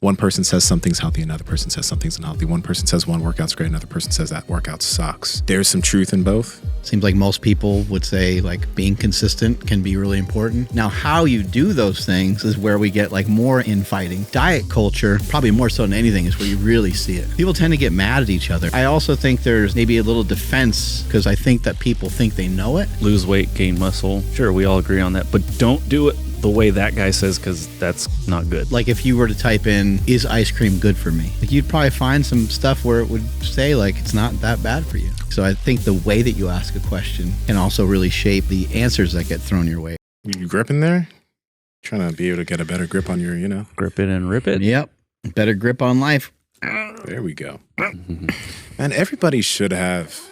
One person says something's healthy, another person says something's unhealthy. One person says one workout's great, another person says that workout sucks. There's some truth in both. Seems like most people would say like being consistent can be really important. Now, how you do those things is where we get like more infighting. Diet culture, probably more so than anything, is where you really see it. People tend to get mad at each other. I also think there's maybe a little defense because I think that people think they know it. Lose weight, gain muscle. Sure, we all agree on that, but don't do it the way that guy says, because that's not good. Like if you were to type in, is ice cream good for me? Like you'd probably find some stuff where it would say like, it's not that bad for you. So I think the way that you ask a question can also really shape the answers that get thrown your way. You gripping there? Trying to be able to get a better grip on your, Grip it and rip it. Yep. Better grip on life. There we go. And everybody should have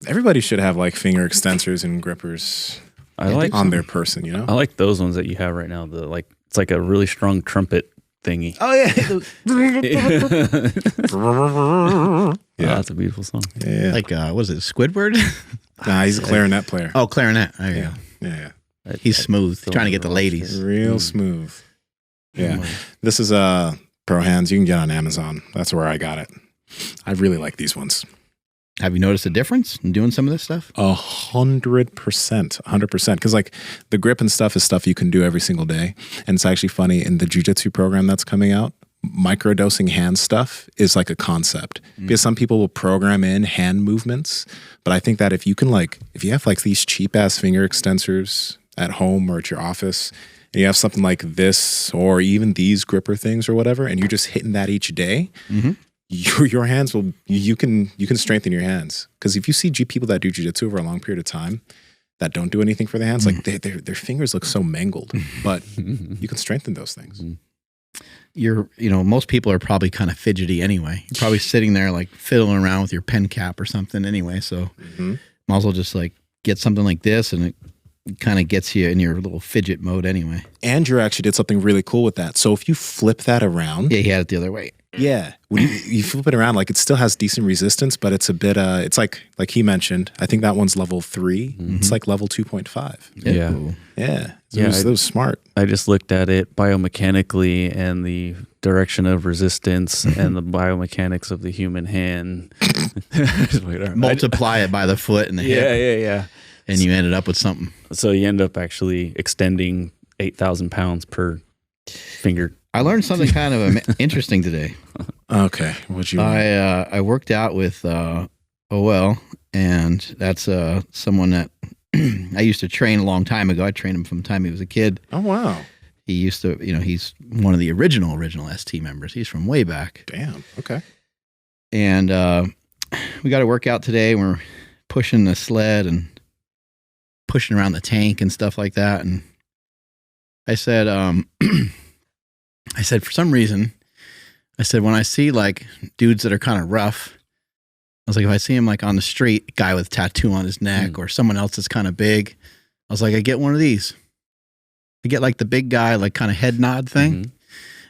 like finger extensors and grippers. I like on their person, I like those ones that you have right now. It's like a really strong trumpet thingy. Oh yeah. Yeah, that's a beautiful song. Yeah. Like was it Squidward? Nah, he's a clarinet player. Oh, clarinet. There you go. Yeah. He's smooth. Trying to get the ladies. Real smooth. Yeah. This is Pro Hands. You can get on Amazon. That's where I got it. I really like these ones. Have you noticed a difference in doing some of this stuff? 100%. Because like the grip and stuff is stuff you can do every single day. And it's actually funny, in the jiu-jitsu program that's coming out, microdosing hand stuff is like a concept. Because some people will program in hand movements. But I think that if you have like these cheap ass finger extensors at home or at your office, and you have something like this or even these gripper things or whatever, and you're just hitting that each day, your hands will, you can strengthen your hands. Because if you see people that do jiu-jitsu over a long period of time that don't do anything for their hands, like their fingers look so mangled, but you can strengthen those things. Most people are probably kind of fidgety anyway. You're probably sitting there like fiddling around with your pen cap or something anyway. So might as well just like get something like this, and it kind of gets you in your little fidget mode anyway. Andrew actually did something really cool with that. So if you flip that around. Yeah, he had it the other way. Yeah. When you flip it around, like it still has decent resistance, but it's a bit, it's like he mentioned, I think that one's level 3. It's like level 2.5. Yeah. Yeah. It was smart. I just looked at it biomechanically and the direction of resistance and the biomechanics of the human hand. Multiply it by the foot and the hip. Yeah. And you ended up with something. So you end up actually extending 8,000 pounds per finger. I learned something kind of interesting today. Okay. What'd you learn? I worked out with OL, and that's someone that I used to train a long time ago. I trained him from the time he was a kid. Oh, wow. He used to, he's one of the original ST members. He's from way back. Damn. Okay. And we got to work out today. We're pushing the sled and pushing around the tank and stuff like that. And I said, for some reason, when I see like dudes that are kind of rough, I was like, if I see him like on the street, a guy with a tattoo on his neck or someone else that's kind of big, I was like, I get one of these. I get like the big guy, like kind of head nod thing.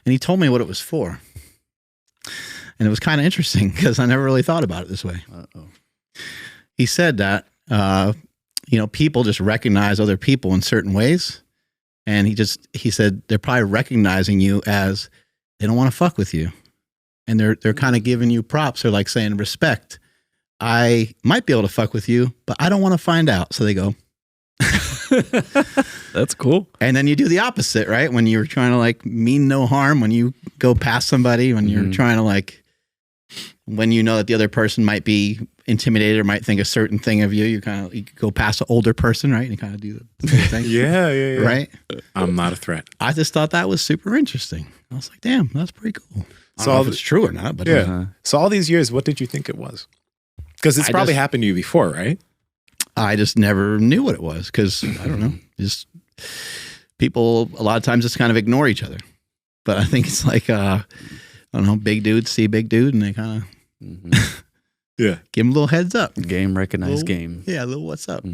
And he told me what it was for. And it was kind of interesting because I never really thought about it this way. He said that, people just recognize other people in certain ways. And he said they're probably recognizing you as they don't want to fuck with you. And they're kind of giving you props. They're like saying, respect. I might be able to fuck with you, but I don't want to find out. So they go. That's cool. And then you do the opposite, right? When you're trying to like mean no harm, when you go past somebody, when you're trying to like, when you know that the other person might be intimidated or might think a certain thing of you, you go past an older person, right? And you kind of do the same thing. Yeah. Right? I'm not a threat. I just thought that was super interesting. I was like, damn, that's pretty cool. I don't know if it's true or not, but So all these years, what did you think it was? Because it's probably happened to you before, right? I just never knew what it was because I don't know. Just people a lot of times just kind of ignore each other. But I think it's like I don't know, big dudes see big dude and they kind of give them a little heads up. Game recognized game. Yeah, a little what's up.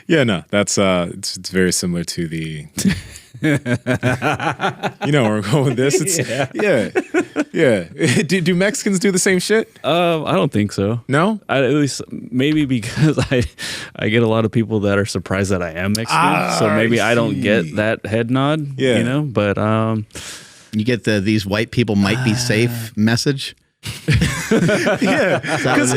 Yeah, no, that's it's very similar to the we're going with this. It's yeah. Do Mexicans do the same shit? I don't think so. No? At least maybe because I get a lot of people that are surprised that I am Mexican. So maybe I don't get that head nod. Yeah. But You get these white people might be safe message. Yeah, because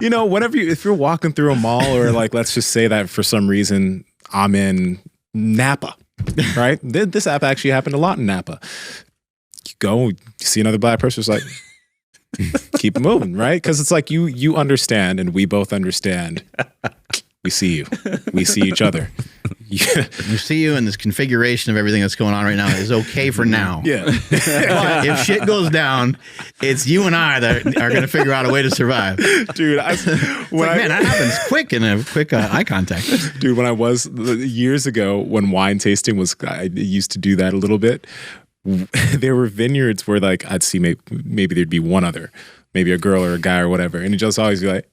whenever if you're walking through a mall, or like, let's just say that for some reason I'm in Napa, right? This app actually happened a lot in Napa. You go, you see another black person, it's like, keep it moving, right? Because it's like you understand, and we both understand. We see you. We see each other. Yeah. We see you, and this configuration of everything that's going on right now is okay for now. Yeah. But if shit goes down, it's you and I that are going to figure out a way to survive. Dude, man, that happens quick in a quick eye contact. Dude, when I was years ago, when wine tasting was, I used to do that a little bit. There were vineyards where like I'd see maybe there'd be one other, maybe a girl or a guy or whatever, and he'd just always be like,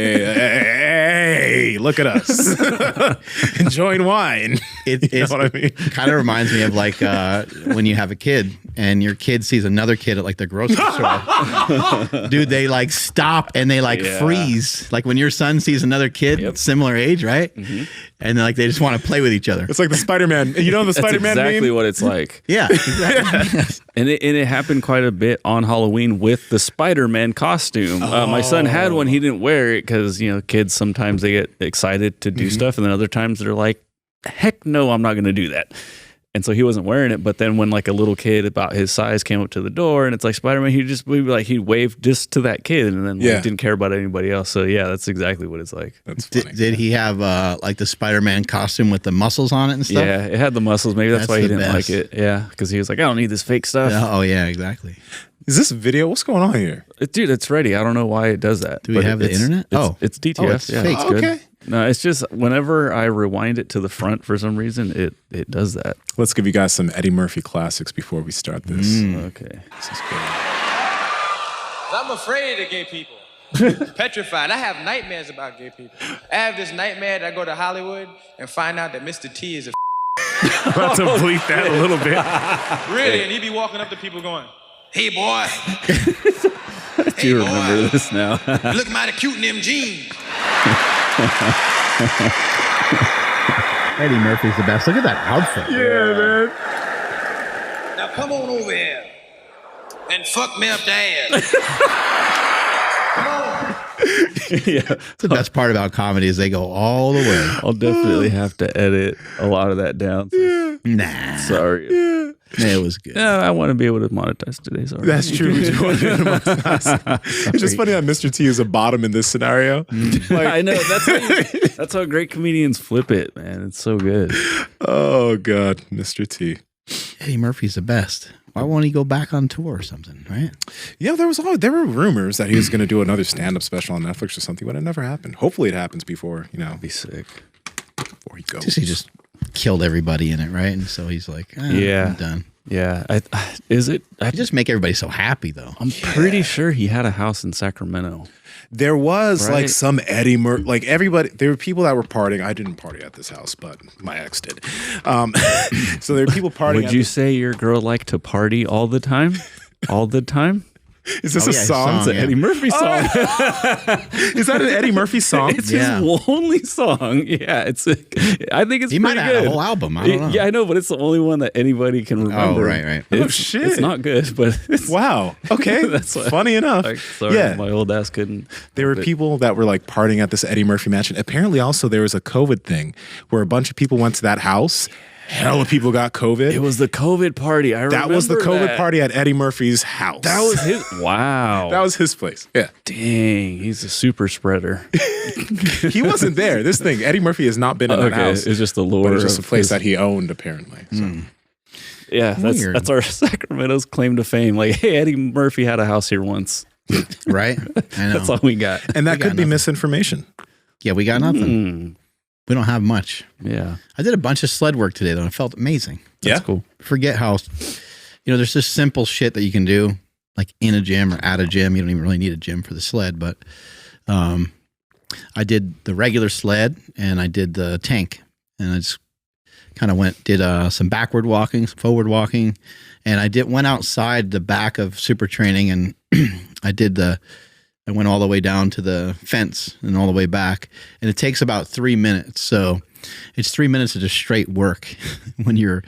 hey, look at us enjoying wine. You know what I mean? Kind of reminds me of like when you have a kid and your kid sees another kid at like the grocery store. Dude, they like stop and they like freeze. Like when your son sees another kid similar age, right? Mm-hmm. And like they just want to play with each other. It's like the Spider-Man. You know the Spider-Man That's exactly meme? what it's like. Yeah, exactly. And it happened quite a bit on Halloween with the Spider-Man costume. My son had one. He didn't wear it because, kids sometimes they get excited to do stuff. And then other times they're like, heck no, I'm not going to do that. And so he wasn't wearing it. But then when like a little kid about his size came up to the door and it's like Spider-Man, he'd wave just to that kid and then didn't care about anybody else. So yeah, that's exactly what it's like. That's funny. Did he have like the Spider-Man costume with the muscles on it and stuff? Yeah, it had the muscles. Maybe that's why he didn't like it. Yeah, because he was like, I don't need this fake stuff. Oh yeah, exactly. Is this a video? What's going on here? Dude, it's ready. I don't know why it does that. Do we have the internet? It's DTS. Oh, it's fake. It's good. Okay. No, it's just whenever I rewind it to the front for some reason, it does that. Let's give you guys some Eddie Murphy classics before we start this. Okay. This is good. I'm afraid of gay people. Petrified. I have nightmares about gay people. I have this nightmare that I go to Hollywood and find out that Mr. T is a I'm about to bleep that a little bit. really, and he be walking up to people going, hey boy. I do remember this now. You look mighty cute in them jeans. Eddie Murphy's the best. Look at that outfit. Yeah, man. Now come on over here and fuck me up the ass. Come on. Yeah. That's the best part about comedy is they go all the way. I'll definitely have to edit a lot of that down. Nah. Sorry. Yeah. It was good. Yeah, I want to be able to monetize today. Sorry. That's true. It's just funny that Mr. T is a bottom in this scenario. Like, I know. That's how great comedians flip it, man. It's so good. oh, God. Mr. T. Eddie Murphy's the best. Why won't he go back on tour or something, right? Yeah, there were rumors that he was going to do another stand-up special on Netflix or something, but it never happened. Hopefully it happens before, Be sick. before he goes. He just killed everybody in it, right? And so he's like, I'm done. Yeah. Is it? I just make everybody so happy, though. I'm pretty sure he had a house in Sacramento. There was Right? like some Eddie Murphy, like everybody, there were people that were partying. I didn't party at this house, but my ex did. So there were people partying. Would you say your girl liked to party all the time? All the time? Is this a song? It's an Eddie Murphy song. Is that an Eddie Murphy song? It's his only song. Yeah, I think it's He might pretty have good. had a whole album. I don't know. Yeah, I know, but it's the only one that anybody can remember. Oh, right. Oh, shit. It's not good, but it's Wow. Okay. That's why- funny enough. like, sorry, yeah. my old ass couldn't. There were help it. people that were like partying at this Eddie Murphy mansion. Apparently, also there was a COVID thing where a bunch of people went to that house. Hell of people got COVID. It was the COVID party. I remember that was the COVID that. party at Eddie Murphy's house. That was his. Wow. That was his place. Yeah. Dang. He's a super spreader. He wasn't there. This thing, Eddie Murphy has not been in that house. It's just the lore. But it's just a of place his- that he owned, apparently. So. Yeah, Weird. that's our Sacramento's claim to fame. Like, hey, Eddie Murphy had a house here once. Right? I know. That's all we got. And that We got could be nothing. misinformation. Yeah, we got nothing. We don't have much. Yeah, I did a bunch of sled work today, though, and it felt amazing. that's cool. Forget how, there's just simple shit that you can do, like in a gym or at a gym. You don't even really need a gym for the sled, but I did the regular sled and I did the tank, and I just kind of did some backward walking, some forward walking, and I went outside the back of super training, and I went all the way down to the fence and all the way back, and it takes about 3 minutes. So It's 3 minutes of just straight work when you're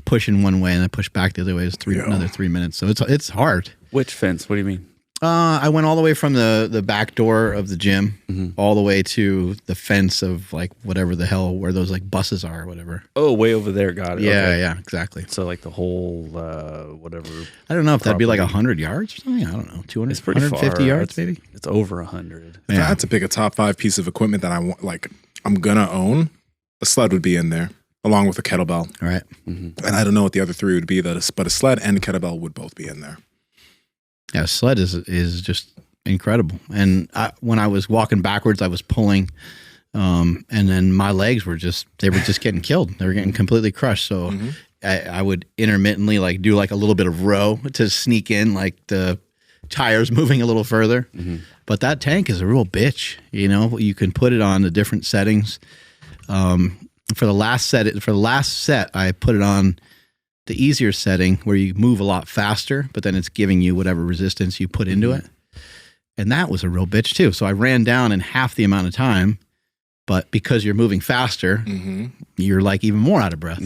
pushing one way and then push back the other way. It's another 3 minutes. So it's hard. Which fence? What do you mean? I went all the way from the back door of the gym all the way to the fence of like whatever the hell where those like buses are or whatever. Oh, way over there. Got it. Yeah, Okay. yeah, exactly. So like the whole whatever. I don't know if that'd be like 100 yards or something. I don't know, 200, It's pretty 150 far. yards It's, maybe. It's over 100. If I had to pick a top 5 piece of equipment that I want, like I'm gonna own, a sled would be in there along with a kettlebell. All right. And I don't know what the other 3 would be, but a sled and a kettlebell would both be in there. Yeah, sled is just incredible. And when I was walking backwards, I was pulling, and then my legs were just getting killed. They were getting completely crushed. So I would intermittently like do like a little bit of row to sneak in like the tires moving a little further. But that tank is a real bitch. You know, you can put it on the different settings. For the last set, I put it on the easier setting where you move a lot faster, but then it's giving you whatever resistance you put into it. And that was a real bitch too. So I ran down in half the amount of time, but because you're moving faster, you're like even more out of breath.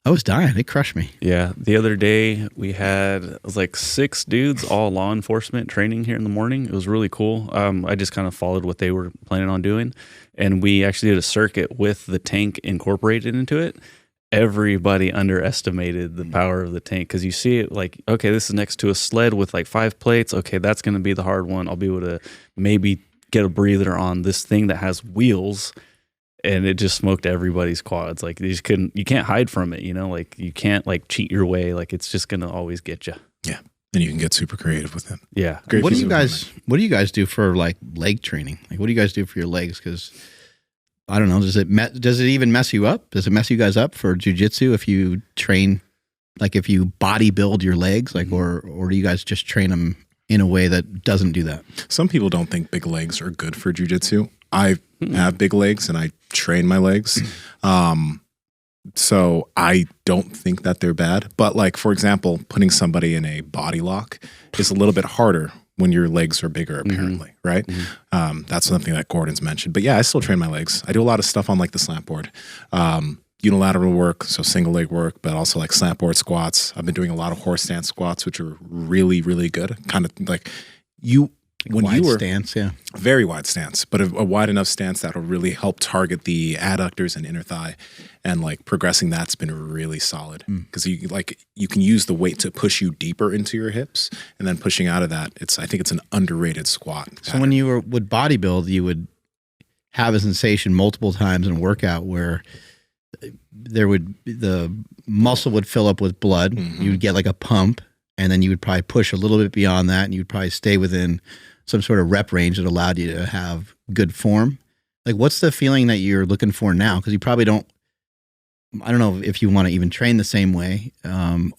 I was dying. It crushed me. Yeah. The other day we had, it was like 6 dudes, all law enforcement training here in the morning. It was really cool. I just kind of followed what they were planning on doing. And we actually did a circuit with the tank incorporated into it. Everybody underestimated the power of the tank because you see it like, okay, this is next to a sled with like 5 plates. Okay, that's going to be the hard one. I'll be able to maybe get a breather on this thing that has wheels, and it just smoked everybody's quads. Like you can't hide from it, you know, like you can't like cheat your way. Like it's just going to always get you. Yeah. And you can get super creative with it. Yeah. Great What do piece you of guys do for like leg training? Like what do you guys do for your legs? Because I don't know. Does it even mess you up? Does it mess you guys up for jujitsu if you train, like if you body build your legs, like or do you guys just train them in a way that doesn't do that? Some people don't think big legs are good for jujitsu. I have big legs and I train my legs. So I don't think that they're bad. But like, for example, putting somebody in a body lock is a little bit harder when your legs are bigger, apparently, right? That's something that Gordon's mentioned. But yeah, I still train my legs. I do a lot of stuff on like the slant board. Unilateral work, so single leg work, but also like slant board squats. I've been doing a lot of horse stance squats, which are really, really good. Kind of like Wide stance, yeah. Very wide stance, but a wide enough stance that'll really help target the adductors and inner thigh. And like progressing that's been really solid because you can use the weight to push you deeper into your hips, and then pushing out of that, I think it's an underrated squat pattern. So when you would bodybuild, you would have a sensation multiple times in a workout where the muscle would fill up with blood. You would get like a pump, and then you would probably push a little bit beyond that, and you'd probably stay within some sort of rep range that allowed you to have good form. Like, what's the feeling that you're looking for now? Because you probably don't. I don't know if you want to even train the same way,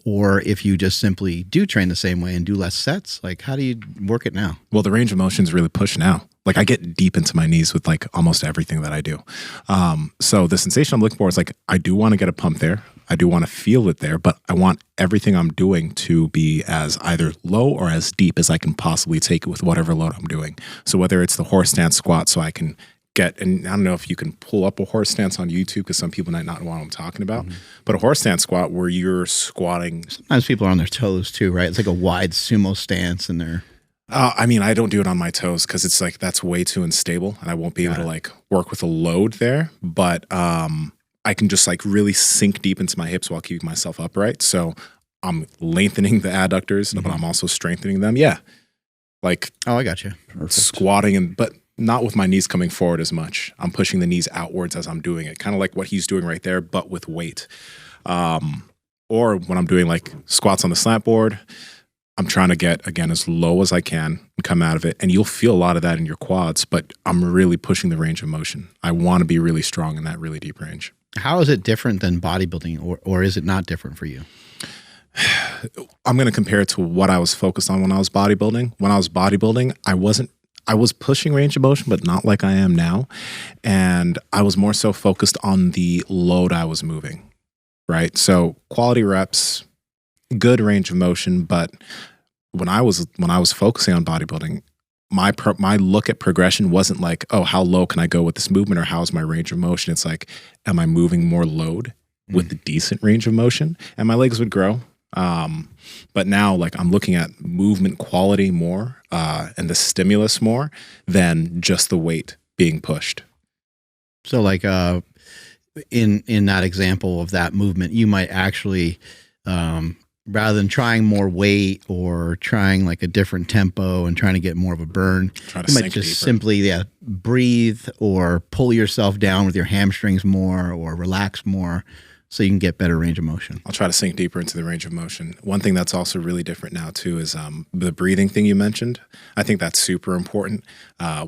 or if you just simply do train the same way and do less sets. Like, how do you work it now? Well, the range of motion is really pushed now. Like I get deep into my knees with like almost everything that I do. So the sensation I'm looking for is like, I do want to get a pump there. I do want to feel it there, but I want everything I'm doing to be as either low or as deep as I can possibly take it with whatever load I'm doing. So whether it's the horse stance squat, so I can and I don't know if you can pull up a horse stance on YouTube because some people might not know what I'm talking about, but a horse stance squat where you're squatting. Sometimes people are on their toes too, right? It's like a wide sumo stance and they're. I mean, I don't do it on my toes because it's like that's way too unstable and I won't be able to like work with a load there. But I can just like really sink deep into my hips while keeping myself upright. So I'm lengthening the adductors, but I'm also strengthening them. Yeah. Like, oh, I got you. Squatting but not with my knees coming forward as much. I'm pushing the knees outwards as I'm doing it, kind of like what he's doing right there, but with weight. Or when I'm doing like squats on the slant board, I'm trying to get, again, as low as I can and come out of it. And you'll feel a lot of that in your quads, but I'm really pushing the range of motion. I want to be really strong in that really deep range. How is it different than bodybuilding, or is it not different for you? I'm going to compare it to what I was focused on when I was bodybuilding. When I was bodybuilding, I was pushing range of motion, but not like I am now. And I was more so focused on the load I was moving, right? So quality reps, good range of motion. But when I was focusing on bodybuilding, my look at progression wasn't like, oh, how low can I go with this movement, or how's my range of motion? It's like, am I moving more load with a decent range of motion? And my legs would grow. But now, like, I'm looking at movement quality more, and the stimulus more than just the weight being pushed. So like in that example of that movement, you might actually rather than trying more weight or trying like a different tempo and trying to get more of a burn, you might just simply breathe or pull yourself down with your hamstrings more or relax more so you can get better range of motion. I'll try to sink deeper into the range of motion. One thing that's also really different now too is the breathing thing you mentioned. I think that's super important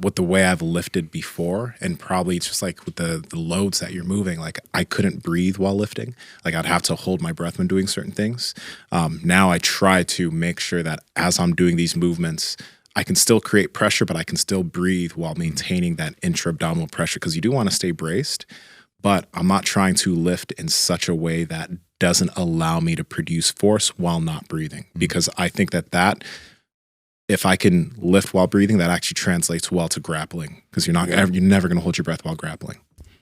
with the way I've lifted before, and probably just like with the loads that you're moving, like I couldn't breathe while lifting. Like I'd have to hold my breath when doing certain things. Now I try to make sure that as I'm doing these movements, I can still create pressure, but I can still breathe while maintaining that intra-abdominal pressure, because you do want to stay braced. But I'm not trying to lift in such a way that doesn't allow me to produce force while not breathing. Because I think that if I can lift while breathing, that actually translates well to grappling. Because you're never going to hold your breath while grappling.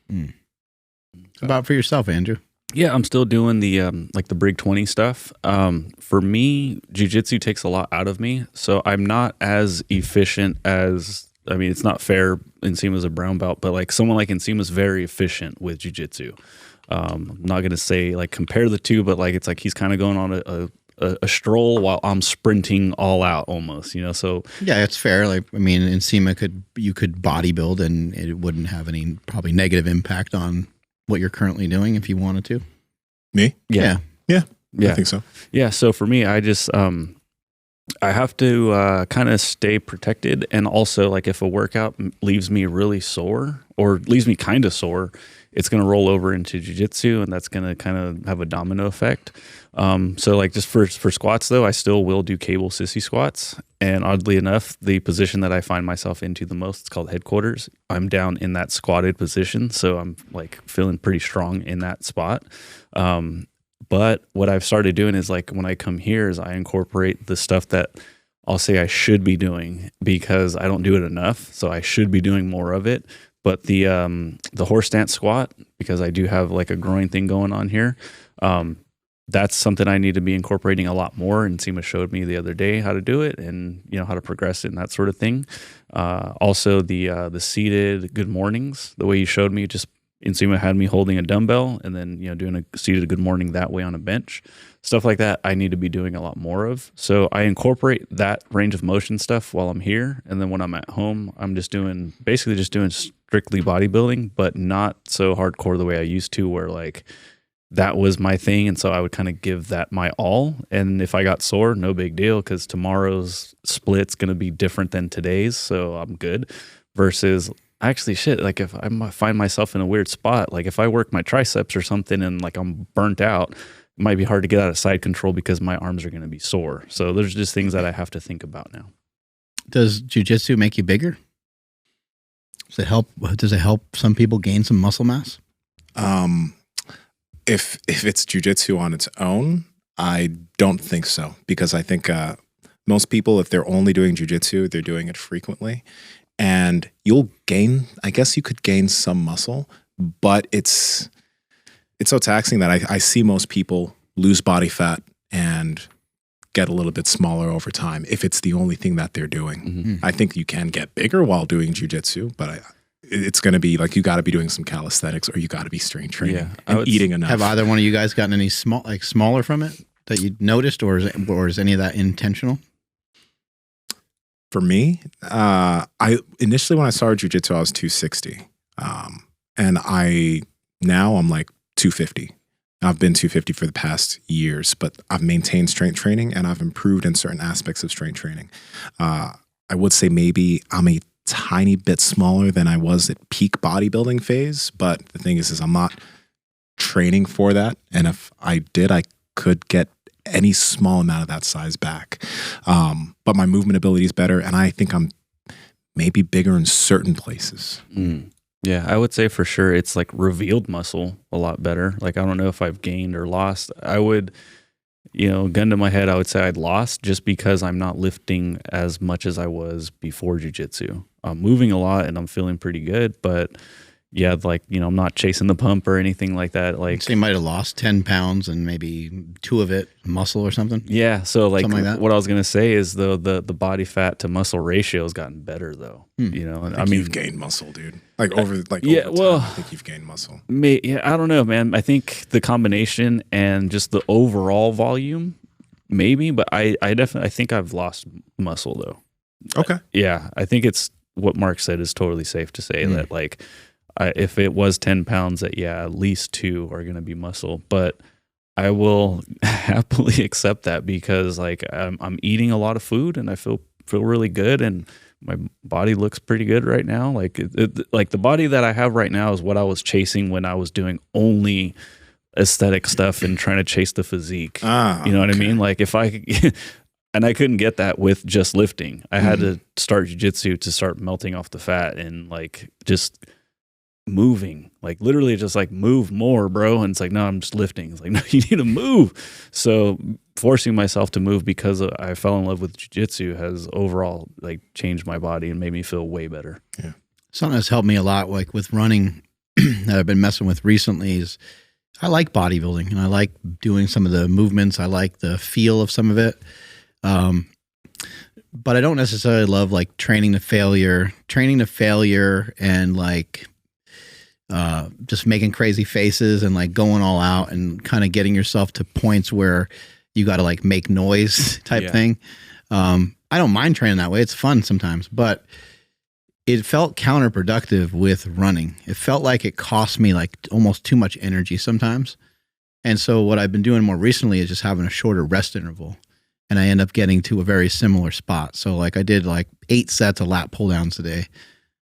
How about for yourself, Andrew? Yeah, I'm still doing the like the Brig 20 stuff. For me, jiu-jitsu takes a lot out of me. So I'm not as efficient as, I mean, it's not fair. Nsima's a brown belt, but like someone like Nsima's very efficient with jiu-jitsu. I'm not going to say like compare the two, but like it's like he's kind of going on a stroll while I'm sprinting all out almost, you know? So yeah, it's fair. Like, I mean, Nsima you could bodybuild and it wouldn't have any probably negative impact on what you're currently doing if you wanted to. Me? Yeah. I think so. Yeah. So for me, I just, I have to kind of stay protected. And also, like, if a workout leaves me really sore or leaves me kind of sore, it's going to roll over into jiu-jitsu, and that's going to kind of have a domino effect. So, like, just for squats, though, I still will do cable sissy squats. And oddly enough, the position that I find myself into the most, it's called headquarters. I'm down in that squatted position, so I'm, like, feeling pretty strong in that spot. But what I've started doing is, like, when I come here is I incorporate the stuff that I'll say I should be doing because I don't do it enough. So I should be doing more of it. But the horse stance squat, because I do have like a groin thing going on here, that's something I need to be incorporating a lot more. And Nsima showed me the other day how to do it and, you know, how to progress it and that sort of thing. Also the seated good mornings, the way you showed me, just Nsima had me holding a dumbbell and then, you know, doing a seated good morning that way on a bench. Stuff like that I need to be doing a lot more of. So I incorporate that range of motion stuff while I'm here. And then when I'm at home, I'm just doing strictly bodybuilding, but not so hardcore the way I used to, where like that was my thing. And so I would kind of give that my all. And if I got sore, no big deal, because tomorrow's split's going to be different than today's. So I'm good. Versus actually, shit, like if I find myself in a weird spot, like if I work my triceps or something and like I'm burnt out, it might be hard to get out of side control because my arms are going to be sore. So there's just things that I have to think about now. Does jiu-jitsu make you bigger? Does it help some people gain some muscle mass? If it's jiu-jitsu on its own, I don't think so, because I think most people, if they're only doing jiu-jitsu, they're doing it frequently. And you'll gain, I guess you could gain some muscle, but it's so taxing that I see most people lose body fat and get a little bit smaller over time if it's the only thing that they're doing. Mm-hmm. I think you can get bigger while doing jiu-jitsu, but it's going to be like you got to be doing some calisthenics or you got to be strength training and eating enough. Have either one of you guys gotten any smaller from it that you noticed, or is any of that intentional? For me, I initially when I started jiu-jitsu, I was 260. And now I'm like 250. I've been 250 for the past years, but I've maintained strength training and I've improved in certain aspects of strength training. I would say maybe I'm a tiny bit smaller than I was at peak bodybuilding phase, but the thing is I'm not training for that. And if I did, I could get any small amount of that size back. But my movement ability is better, and I think I'm maybe bigger in certain places. Yeah, I would say for sure it's like revealed muscle a lot better. Like I don't know if I've gained or lost. I would, gun to my head, I would say I'd lost just because I'm not lifting as much as I was before jiu-jitsu. I'm moving a lot and I'm feeling pretty good, but yeah, like, I'm not chasing the pump or anything like that. Like, so you might have lost 10 pounds and maybe 2 of it muscle or something. Yeah. So like, that. What I was going to say is the body fat to muscle ratio has gotten better though, and I mean, you've gained muscle, dude. Like over time, I think you've gained muscle. I don't know, man. I think the combination and just the overall volume, maybe, but I definitely, I think I've lost muscle though. Okay. Yeah. I think it's what Mark said is totally safe to say that like, if it was 10 pounds, that at least 2 are going to be muscle. But I will happily accept that because like I'm eating a lot of food and I feel really good and my body looks pretty good right now. Like like the body that I have right now is what I was chasing when I was doing only aesthetic stuff and trying to chase the physique. You know what I mean? Like if I and I couldn't get that with just lifting. I had to start jiu-jitsu to start melting off the fat and like just moving, like literally just like move more, bro. And it's like, no, I'm just lifting. It's like, no, you need to move. So forcing myself to move because I fell in love with jiu-jitsu has overall like changed my body and made me feel way better. Yeah. Something that's helped me a lot, like with running that I've been messing with recently is I like bodybuilding and I like doing some of the movements. I like the feel of some of it. But I don't necessarily love like training to failure and like, just making crazy faces and like going all out and kind of getting yourself to points where you got to like make noise type thing. I don't mind training that way. It's fun sometimes, but it felt counterproductive with running. It felt like it cost me like almost too much energy sometimes. And so what I've been doing more recently is just having a shorter rest interval. And I end up getting to a very similar spot. So like I did like 8 sets of lat pull downs today.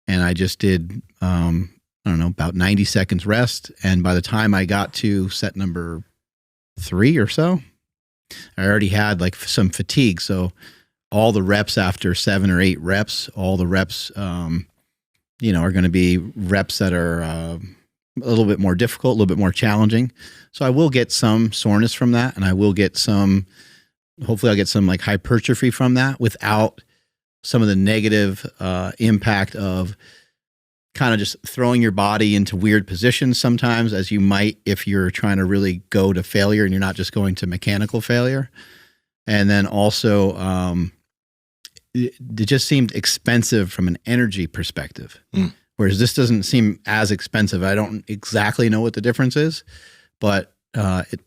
And I just did, I don't know, about 90 seconds rest. And by the time I got to set number 3 or so, I already had like some fatigue. So all the reps after 7 or 8 reps, all the reps, are going to be reps that are a little bit more difficult, a little bit more challenging. So I will get some soreness from that. And I will get hopefully I'll get some like hypertrophy from that without some of the negative impact of kind of just throwing your body into weird positions sometimes, as you might if you're trying to really go to failure and you're not just going to mechanical failure. And then also, it just seemed expensive from an energy perspective, whereas this doesn't seem as expensive. I don't exactly know what the difference is, but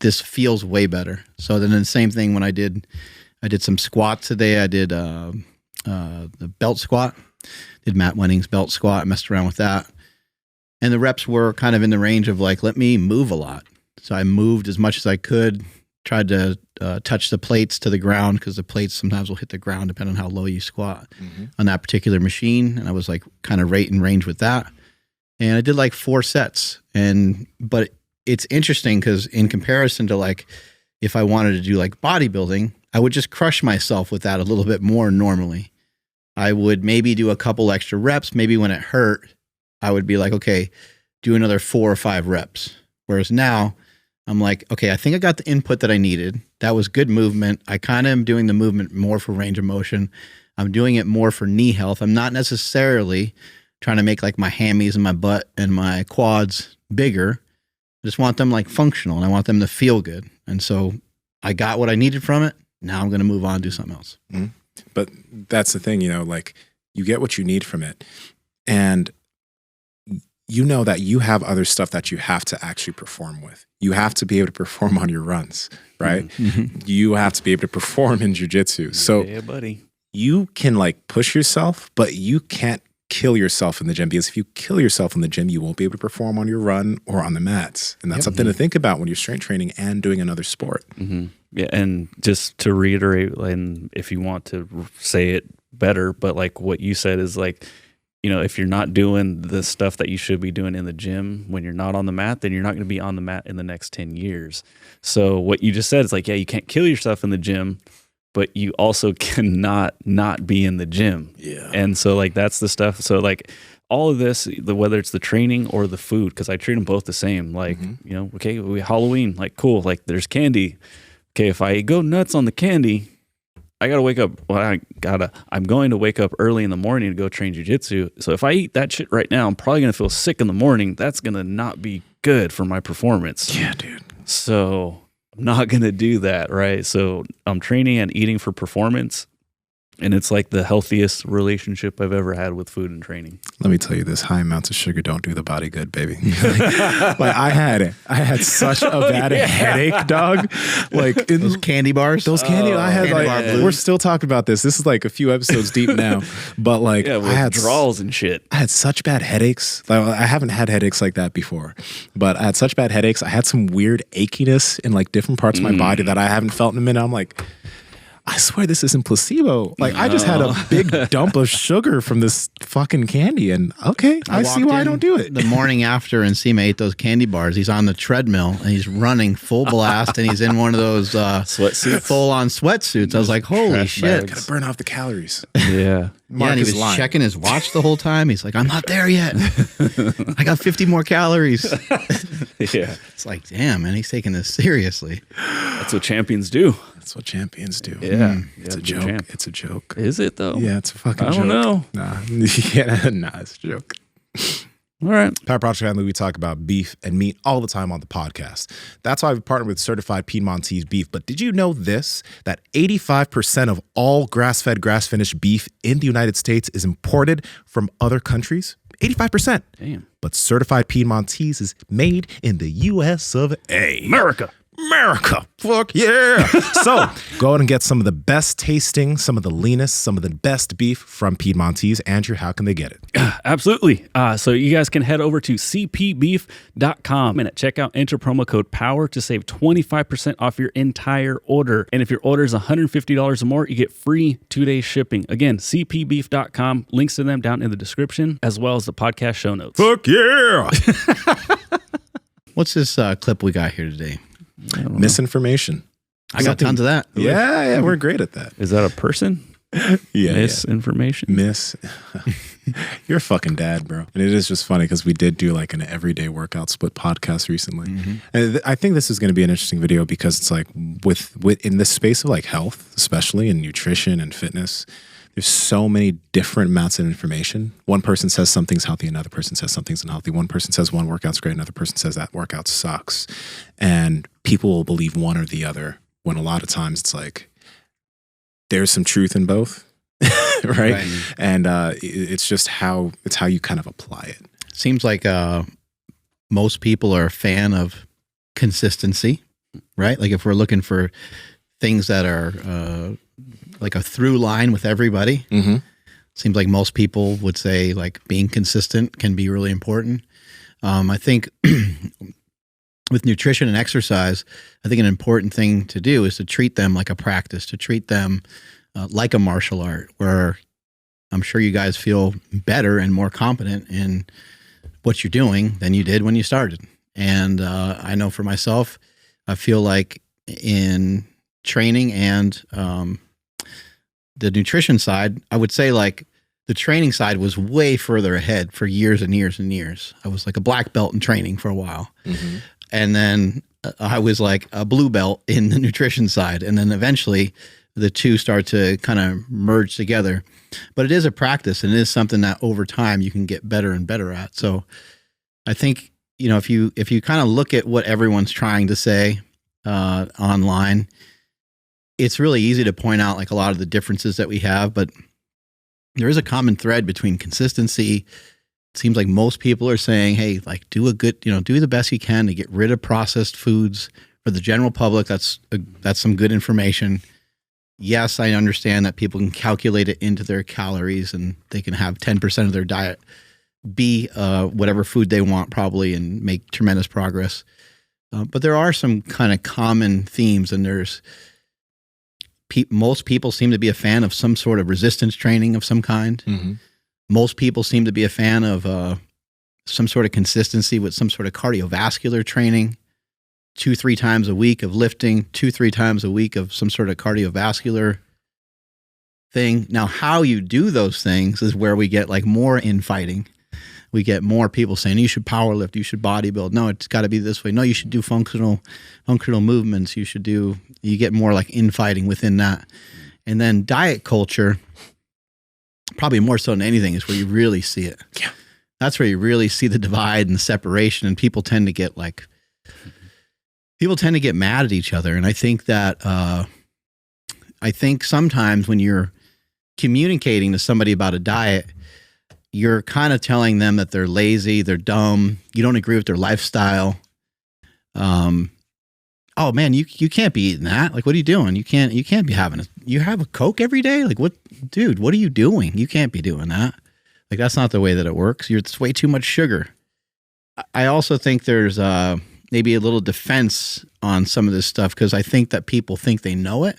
this feels way better. So then the same thing when I did some squats today. I did the belt squat. Did Matt Wenning's belt squat, messed around with that. And the reps were kind of in the range of like, let me move a lot. So I moved as much as I could, tried to touch the plates to the ground because the plates sometimes will hit the ground depending on how low you squat on that particular machine. And I was like kind of right in range with that. And I did like 4 sets. But it's interesting because in comparison to like, if I wanted to do like bodybuilding, I would just crush myself with that a little bit more normally. I would maybe do a couple extra reps. Maybe when it hurt, I would be like, okay, do another 4 or 5 reps. Whereas now I'm like, okay, I think I got the input that I needed. That was good movement. I kind of am doing the movement more for range of motion. I'm doing it more for knee health. I'm not necessarily trying to make like my hammies and my butt and my quads bigger. I just want them like functional and I want them to feel good. And so I got what I needed from it. Now I'm going to move on and do something else. Mm-hmm. But that's the thing, like you get what you need from it. And you know that you have other stuff that you have to actually perform with. You have to be able to perform on your runs, right? Mm-hmm. You have to be able to perform in jiu-jitsu. So yeah, buddy. You can like push yourself, but you can't kill yourself in the gym, because if you kill yourself in the gym, you won't be able to perform on your run or on the mats. And that's something to think about when you're strength training and doing another sport. Mm-hmm. Yeah, and just to reiterate, and if you want to say it better, but like what you said is like, if you're not doing the stuff that you should be doing in the gym when you're not on the mat, then you're not going to be on the mat in the next 10 years. So what you just said is like, yeah, you can't kill yourself in the gym, but you also cannot not be in the gym. Yeah. And so like, that's the stuff. So like all of this, whether it's the training or the food, because I treat them both the same, like, okay, Halloween, like cool. Like there's candy. okay, if I go nuts on the candy, I gotta wake up. Well, I'm going to wake up early in the morning to go train jiu-jitsu. So if I eat that shit right now, I'm probably gonna feel sick in the morning. That's gonna not be good for my performance. Yeah, dude. So I'm not gonna do that, right? So I'm training and eating for performance. And it's like the healthiest relationship I've ever had with food and training. Let me tell you this: high amounts of sugar don't do the body good, baby. Like I had such a bad headache, dog. Like those candy bars, I had candy like bar we're still talking about this. This is like a few episodes deep now, but like with I had withdrawals and shit. I had such bad headaches. Like, I haven't had headaches like that before, but I had such bad headaches. I had some weird achiness in like different parts of my body that I haven't felt in a minute. I'm like, I swear this isn't placebo. Like I just had a big dump of sugar from this fucking candy, and okay, I see why I don't do it. The morning after, and Nsima ate those candy bars. He's on the treadmill and he's running full blast, and he's in one of those Sweatsuits, full-on sweatsuits. I was like, holy shit! Gotta burn off the calories. Yeah. Yeah, and he was checking his watch the whole time. He's like, I'm not there yet. I got 50 more calories. Yeah. It's like, damn, man, he's taking this seriously. That's what champions do. That's what champions do. Yeah. It's a joke. Champ. It's a joke. Is it though? Yeah, it's a fucking I joke. don't know. Nah. Yeah, nah, it's a joke. All right. Power Project family, we talk about beef and meat all the time on the podcast. That's why we've partnered with Certified Piedmontese Beef. But did you know this? That 85% of all grass-fed, grass-finished beef in the United States is imported from other countries? 85%. Damn. But Certified Piedmontese is made in the U.S. of A. America. Fuck yeah. So go out and get some of the best tasting, some of the leanest, some of the best beef from Piedmontese. Andrew, how can they get it? Absolutely. So you guys can head over to cpbeef.com and at checkout enter promo code POWER to save 25% off your entire order. And if your order is $150 or more, you get free 2-day shipping. Again, cpbeef.com. Links to them down in the description as well as the podcast show notes. Fuck yeah. What's this clip we got here today? Misinformation. I got tons of that. Yeah, we're great at that. Is that a person? Yeah. Misinformation? You're a fucking dad, bro. And it is just funny because we did do like an everyday workout split podcast recently. And I think this is going to be an interesting video because it's like with in this space of like health, especially in nutrition and fitness, there's so many different amounts of information. One person says something's healthy, another person says something's unhealthy. One person says one workout's great, another person says that workout sucks. And people will believe one or the other when a lot of times it's like there's some truth in both, right? And it's just how you kind of apply it. Seems like most people are a fan of consistency, right? Like if we're looking for things that are like a through line with everybody, seems like most people would say like being consistent can be really important. I think with nutrition and exercise, I think an important thing to do is to treat them like a practice, to treat them like a martial art, where I'm sure you guys feel better and more competent in what you're doing than you did when you started. And I know for myself, I feel like in training and the nutrition side, I would say like the training side was way further ahead for years and years and years. I was like a black belt in training for a while. And then I was like a blue belt in the nutrition side. And then eventually the two start to kind of merge together. But it is a practice, and it is something that over time you can get better and better at. So I think, you know, if you kind of look at what everyone's trying to say online, it's really easy to point out like a lot of the differences that we have, but there is a common thread between consistency. It seems like most people are saying, hey, like do the best you can to get rid of processed foods for the general public. That's some good information. Yes, I understand that people can calculate it into their calories and they can have 10% of their diet be whatever food they want probably and make tremendous progress. But there are some kind of common themes, and there's most people seem to be a fan of some sort of resistance training of some kind. Most people seem to be a fan of some sort of consistency with some sort of cardiovascular training, 2-3 times a week of lifting, 2-3 times a week of some sort of cardiovascular thing. Now, how you do those things is where we get like more infighting. we get more people saying, you should power lift, you should bodybuild. No, it's got to be this way. No, you should do functional movements. You get more like infighting within that. And then diet culture, probably more so than anything, is where you really see it. Yeah. That's where you really see the divide and the separation. And people tend to get mad at each other. And I think that, I think sometimes when you're communicating to somebody about a diet, you're kind of telling them that they're lazy, they're dumb, you don't agree with their lifestyle. Oh man, you can't be eating that. Like, what are you doing? You can't be having you have a Coke every day? Like, what, dude, what are you doing? You can't be doing that. Like, that's not the way that it works. It's way too much sugar. I also think there's maybe a little defense on some of this stuff, because I think that people think they know it.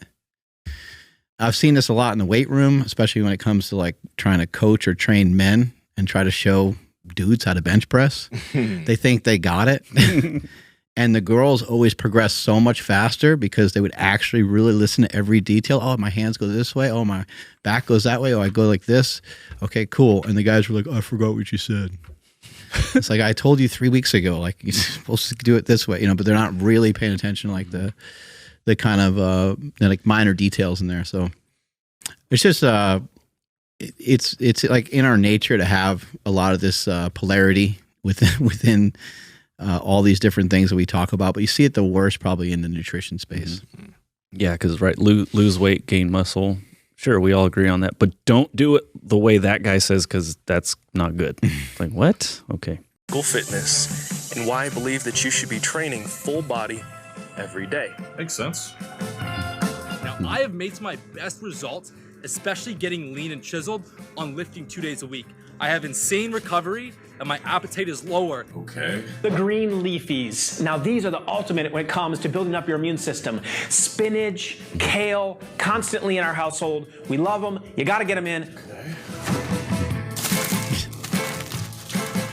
I've seen this a lot in the weight room, especially when it comes to like trying to coach or train men and try to show dudes how to bench press. They think they got it. And the girls always progress so much faster because they would actually really listen to every detail. Oh, my hands go this way. Oh, my back goes that way. Oh, I go like this. Okay, cool. And the guys were like, oh, I forgot what you said. It's like, I told you 3 weeks ago, like, you're supposed to do it this way, but they're not really paying attention to like the kind of like minor details in there. So it's just it's like in our nature to have a lot of this polarity within all these different things that we talk about, but you see it the worst probably in the nutrition space. Mm-hmm. Yeah, because lose weight, gain muscle. Sure, we all agree on that, but don't do it the way that guy says, because that's not good. Like, what? Okay. Fitness, and why I believe that you should be training full body every day. Makes sense. Now, I have made some of my best results, especially getting lean and chiseled, on lifting 2 days a week. I have insane recovery, and my appetite is lower. Okay. The green leafies. Now, these are the ultimate when it comes to building up your immune system. Spinach, kale, constantly in our household. We love them. You got to get them in. Okay.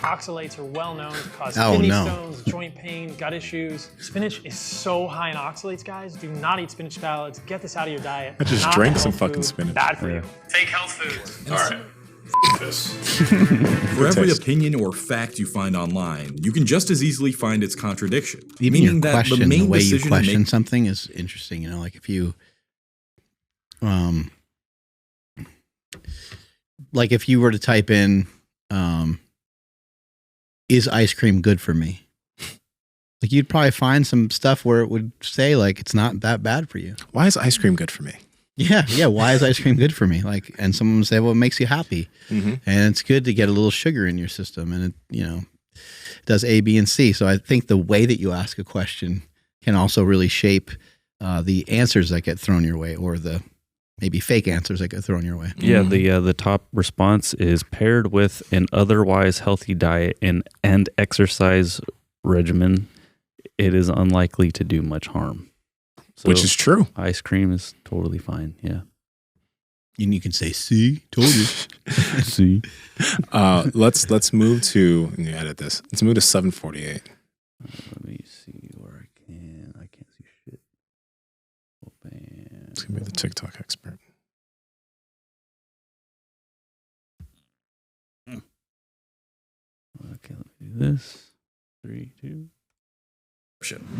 Oxalates are well known to cause kidney stones, joint pain, gut issues. Spinach is so high in oxalates, guys. Do not eat spinach salads. Get this out of your diet. I just Not drank health some fucking food. spinach. Bad for you. Take health foods. All right. This. For every opinion or fact you find online, you can just as easily find its contradiction. Even meaning your that question, the main the way you decision question something is interesting. Like if you, if you were to type in, is ice cream good for me? Like you'd probably find some stuff where it would say like it's not that bad for you. Why is ice cream good for me? Yeah. Why is ice cream good for me? Like, and someone would say, well, it makes you happy, and it's good to get a little sugar in your system, and it does A, B, and C. So I think the way that you ask a question can also really shape the answers that get thrown your way, or the maybe fake answers that get thrown your way. Yeah, the top response is paired with an otherwise healthy diet and exercise regimen, it is unlikely to do much harm. So which is true. Ice cream is totally fine. Yeah. And you can say, see, told you. See. Let's move to, let me edit this. Let's move to 748. Let me see where I can't see shit. Open. It's going to be the TikTok expert. Okay, let me do this. 3, 2.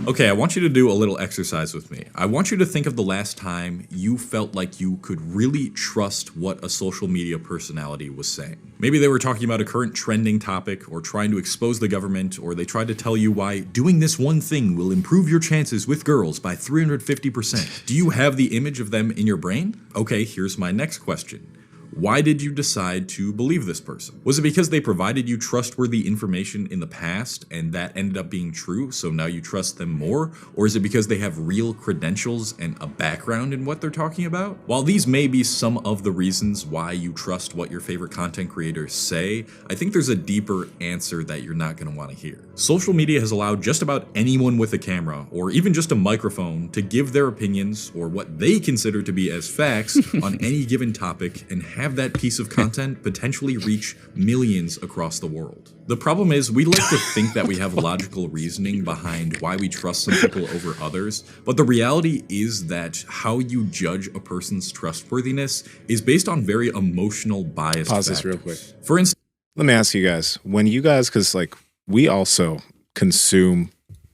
Okay, I want you to do a little exercise with me. I want you to think of the last time you felt like you could really trust what a social media personality was saying. Maybe they were talking about a current trending topic, or trying to expose the government, or they tried to tell you why doing this one thing will improve your chances with girls by 350%. Do you have the image of them in your brain? Okay, here's my next question. Why did you decide to believe this person? Was it because they provided you trustworthy information in the past and that ended up being true, so now you trust them more? Or is it because they have real credentials and a background in what they're talking about? While these may be some of the reasons why you trust what your favorite content creators say, I think there's a deeper answer that you're not going to want to hear. Social media has allowed just about anyone with a camera, or even just a microphone, to give their opinions or what they consider to be as facts on any given topic, and have that piece of content potentially reach millions across the world. The problem is, we like to think that we have logical reasoning behind why we trust some people over others, but the reality is that how you judge a person's trustworthiness is based on very emotional bias. Pause this real quick. For instance, Let me ask you guys, because like we also consume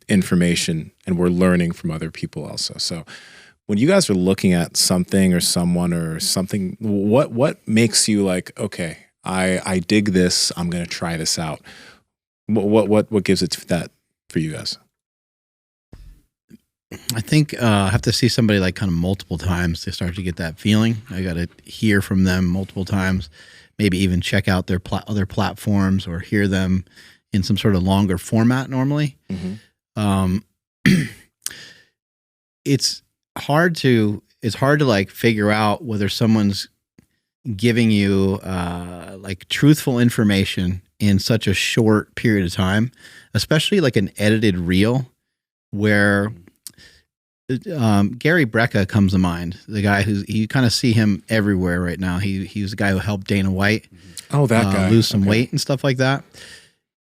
information and we're learning from other people also. So when you guys are looking at something or someone or something, what makes you like, okay, I dig this, I'm going to try this out. What gives it that for you guys? I think I have to see somebody like kind of multiple times to start to get that feeling. I got to hear from them multiple times, maybe even check out their other platforms or hear them in some sort of longer format normally. It's hard to like figure out whether someone's giving you like truthful information in such a short period of time, especially like an edited reel where Gary Brecka comes to mind, the guy you kind of see him everywhere right now. He was the guy who helped Dana White that guy lose some weight and stuff like that.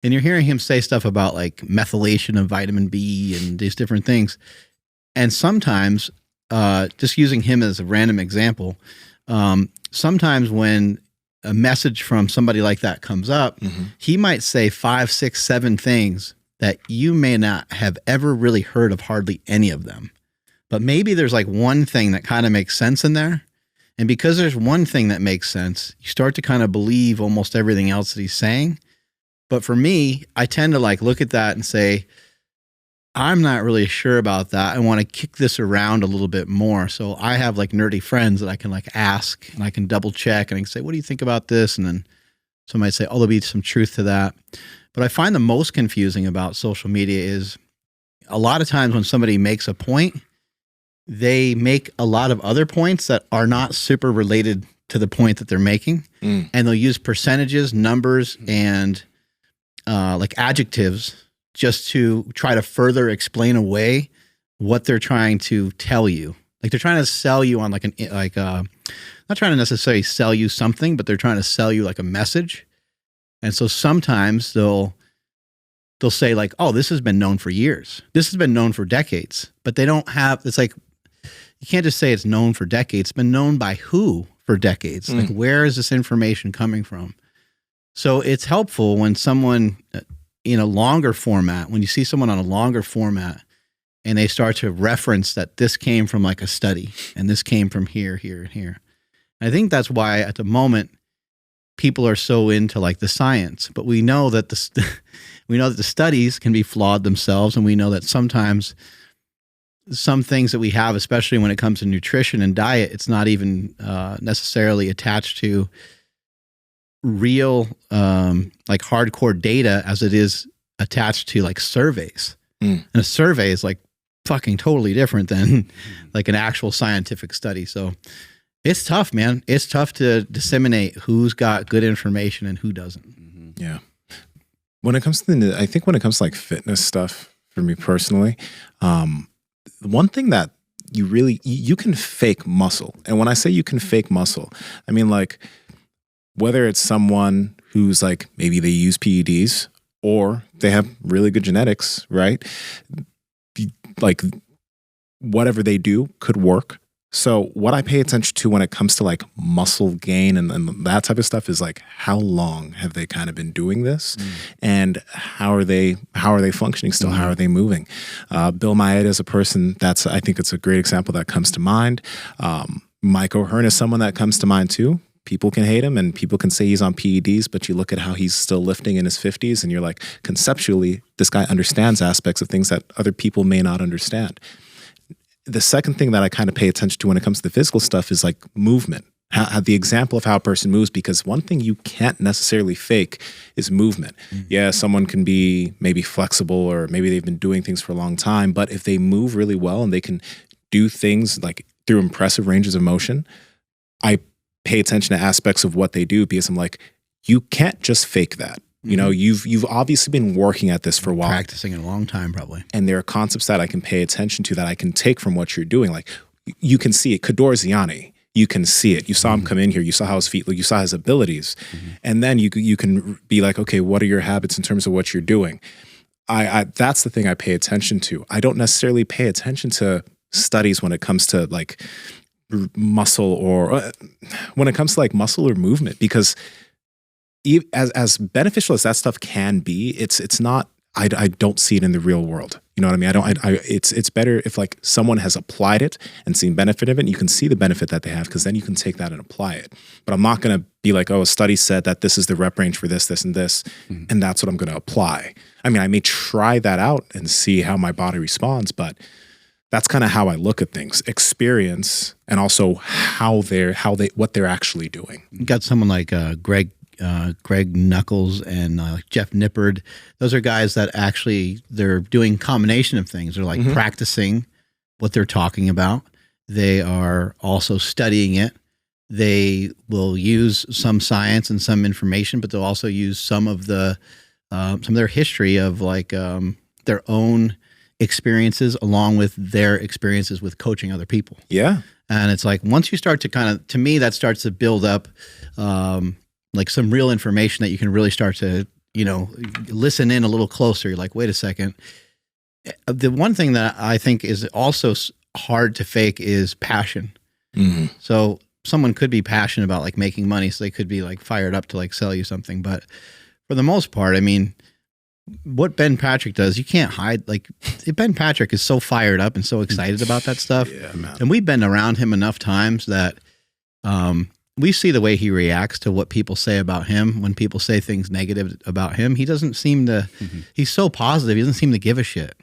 And you're hearing him say stuff about like methylation of vitamin B and these different things. And sometimes, just using him as a random example, sometimes when a message from somebody like that comes up, he might say 5, 6, 7 things that you may not have ever really heard of hardly any of them. But maybe there's like one thing that kind of makes sense in there. And because there's one thing that makes sense, you start to kind of believe almost everything else that he's saying. But for me, I tend to like look at that and say, I'm not really sure about that. I want to kick this around a little bit more. So I have like nerdy friends that I can like ask and I can double check and I can say, what do you think about this? And then somebody might say, oh, there'll be some truth to that. But I find the most confusing about social media is a lot of times when somebody makes a point, they make a lot of other points that are not super related to the point that they're making. And they'll use percentages, numbers, and like adjectives just to try to further explain away what they're trying to tell you. Like they're trying to sell you on not trying to necessarily sell you something, but they're trying to sell you like a message. And so sometimes they'll say like, oh, this has been known for years. This has been known for decades, but they don't have, it's like, you can't just say it's known for decades. It's been known by who for decades? Like, where is this information coming from? So it's helpful when someone in a longer format, when you see someone on a longer format and they start to reference that this came from like a study and this came from here, here, and here. And I think that's why at the moment people are so into like the science, but we know that the studies can be flawed themselves. And we know that sometimes some things that we have, especially when it comes to nutrition and diet, it's not even necessarily attached to real like hardcore data as it is attached to like surveys. And a survey is like fucking totally different than like an actual scientific study. So it's tough, man. It's tough to disseminate who's got good information and who doesn't. Yeah. When it comes to I think when it comes to like fitness stuff for me personally, one thing that you can fake muscle. And when I say you can fake muscle, I mean like whether it's someone who's like maybe they use PEDs or they have really good genetics, right? Like whatever they do could work. So what I pay attention to when it comes to like muscle gain and that type of stuff is like how long have they kind of been doing this and how are they functioning still? How are they moving? Bill Maeda is a person I think it's a great example that comes to mind. Mike O'Hearn is someone that comes to mind too. People can hate him and people can say he's on PEDs, but you look at how he's still lifting in his 50s and you're like, conceptually, this guy understands aspects of things that other people may not understand. The second thing that I kind of pay attention to when it comes to the physical stuff is like movement, how the example of how a person moves, because one thing you can't necessarily fake is movement. Yeah, someone can be maybe flexible or maybe they've been doing things for a long time, but if they move really well and they can do things like through impressive ranges of motion, I pay attention to aspects of what they do because I'm like, you can't just fake that. You know, you've obviously been working at this for a while. Practicing a long time, probably. And there are concepts that I can pay attention to that I can take from what you're doing. Like you can see it. Kador Ziani, you can see it. You saw him come in here. You saw how his feet look. You saw his abilities. And then you can be like, okay, what are your habits in terms of what you're doing? That's the thing I pay attention to. I don't necessarily pay attention to studies when it comes to like muscle or when it comes to like muscle or movement, because as beneficial as that stuff can be, it's not. I don't see it in the real world. You know what I mean? It's better if like someone has applied it and seen benefit of it, and you can see the benefit that they have, because then you can take that and apply it. But I'm not going to be like, oh, a study said that this is the rep range for this, this, and this, and that's what I'm going to apply. I mean, I may try that out and see how my body responds, but that's kind of how I look at things. Experience, and also what they're actually doing. You got someone like Greg Knuckles and Jeff Nippard. Those are guys that actually, they're doing combination of things. They're like practicing what they're talking about. They are also studying it. They will use some science and some information, but they'll also use some of their history of like their own experiences along with their experiences with coaching other people. Yeah. And it's like, once you start to kind of, to me, that starts to build up like some real information that you can really start to, listen in a little closer. You're like, wait a second. The one thing that I think is also hard to fake is passion. So someone could be passionate about like making money, so they could be like fired up to like sell you something. But for the most part, I mean, what Ben Patrick does, you can't hide. Like, Ben Patrick is so fired up and so excited about that stuff. Yeah, man. And we've been around him enough times that we see the way he reacts to what people say about him. When people say things negative about him, he doesn't seem to, he's so positive. He doesn't seem to give a shit.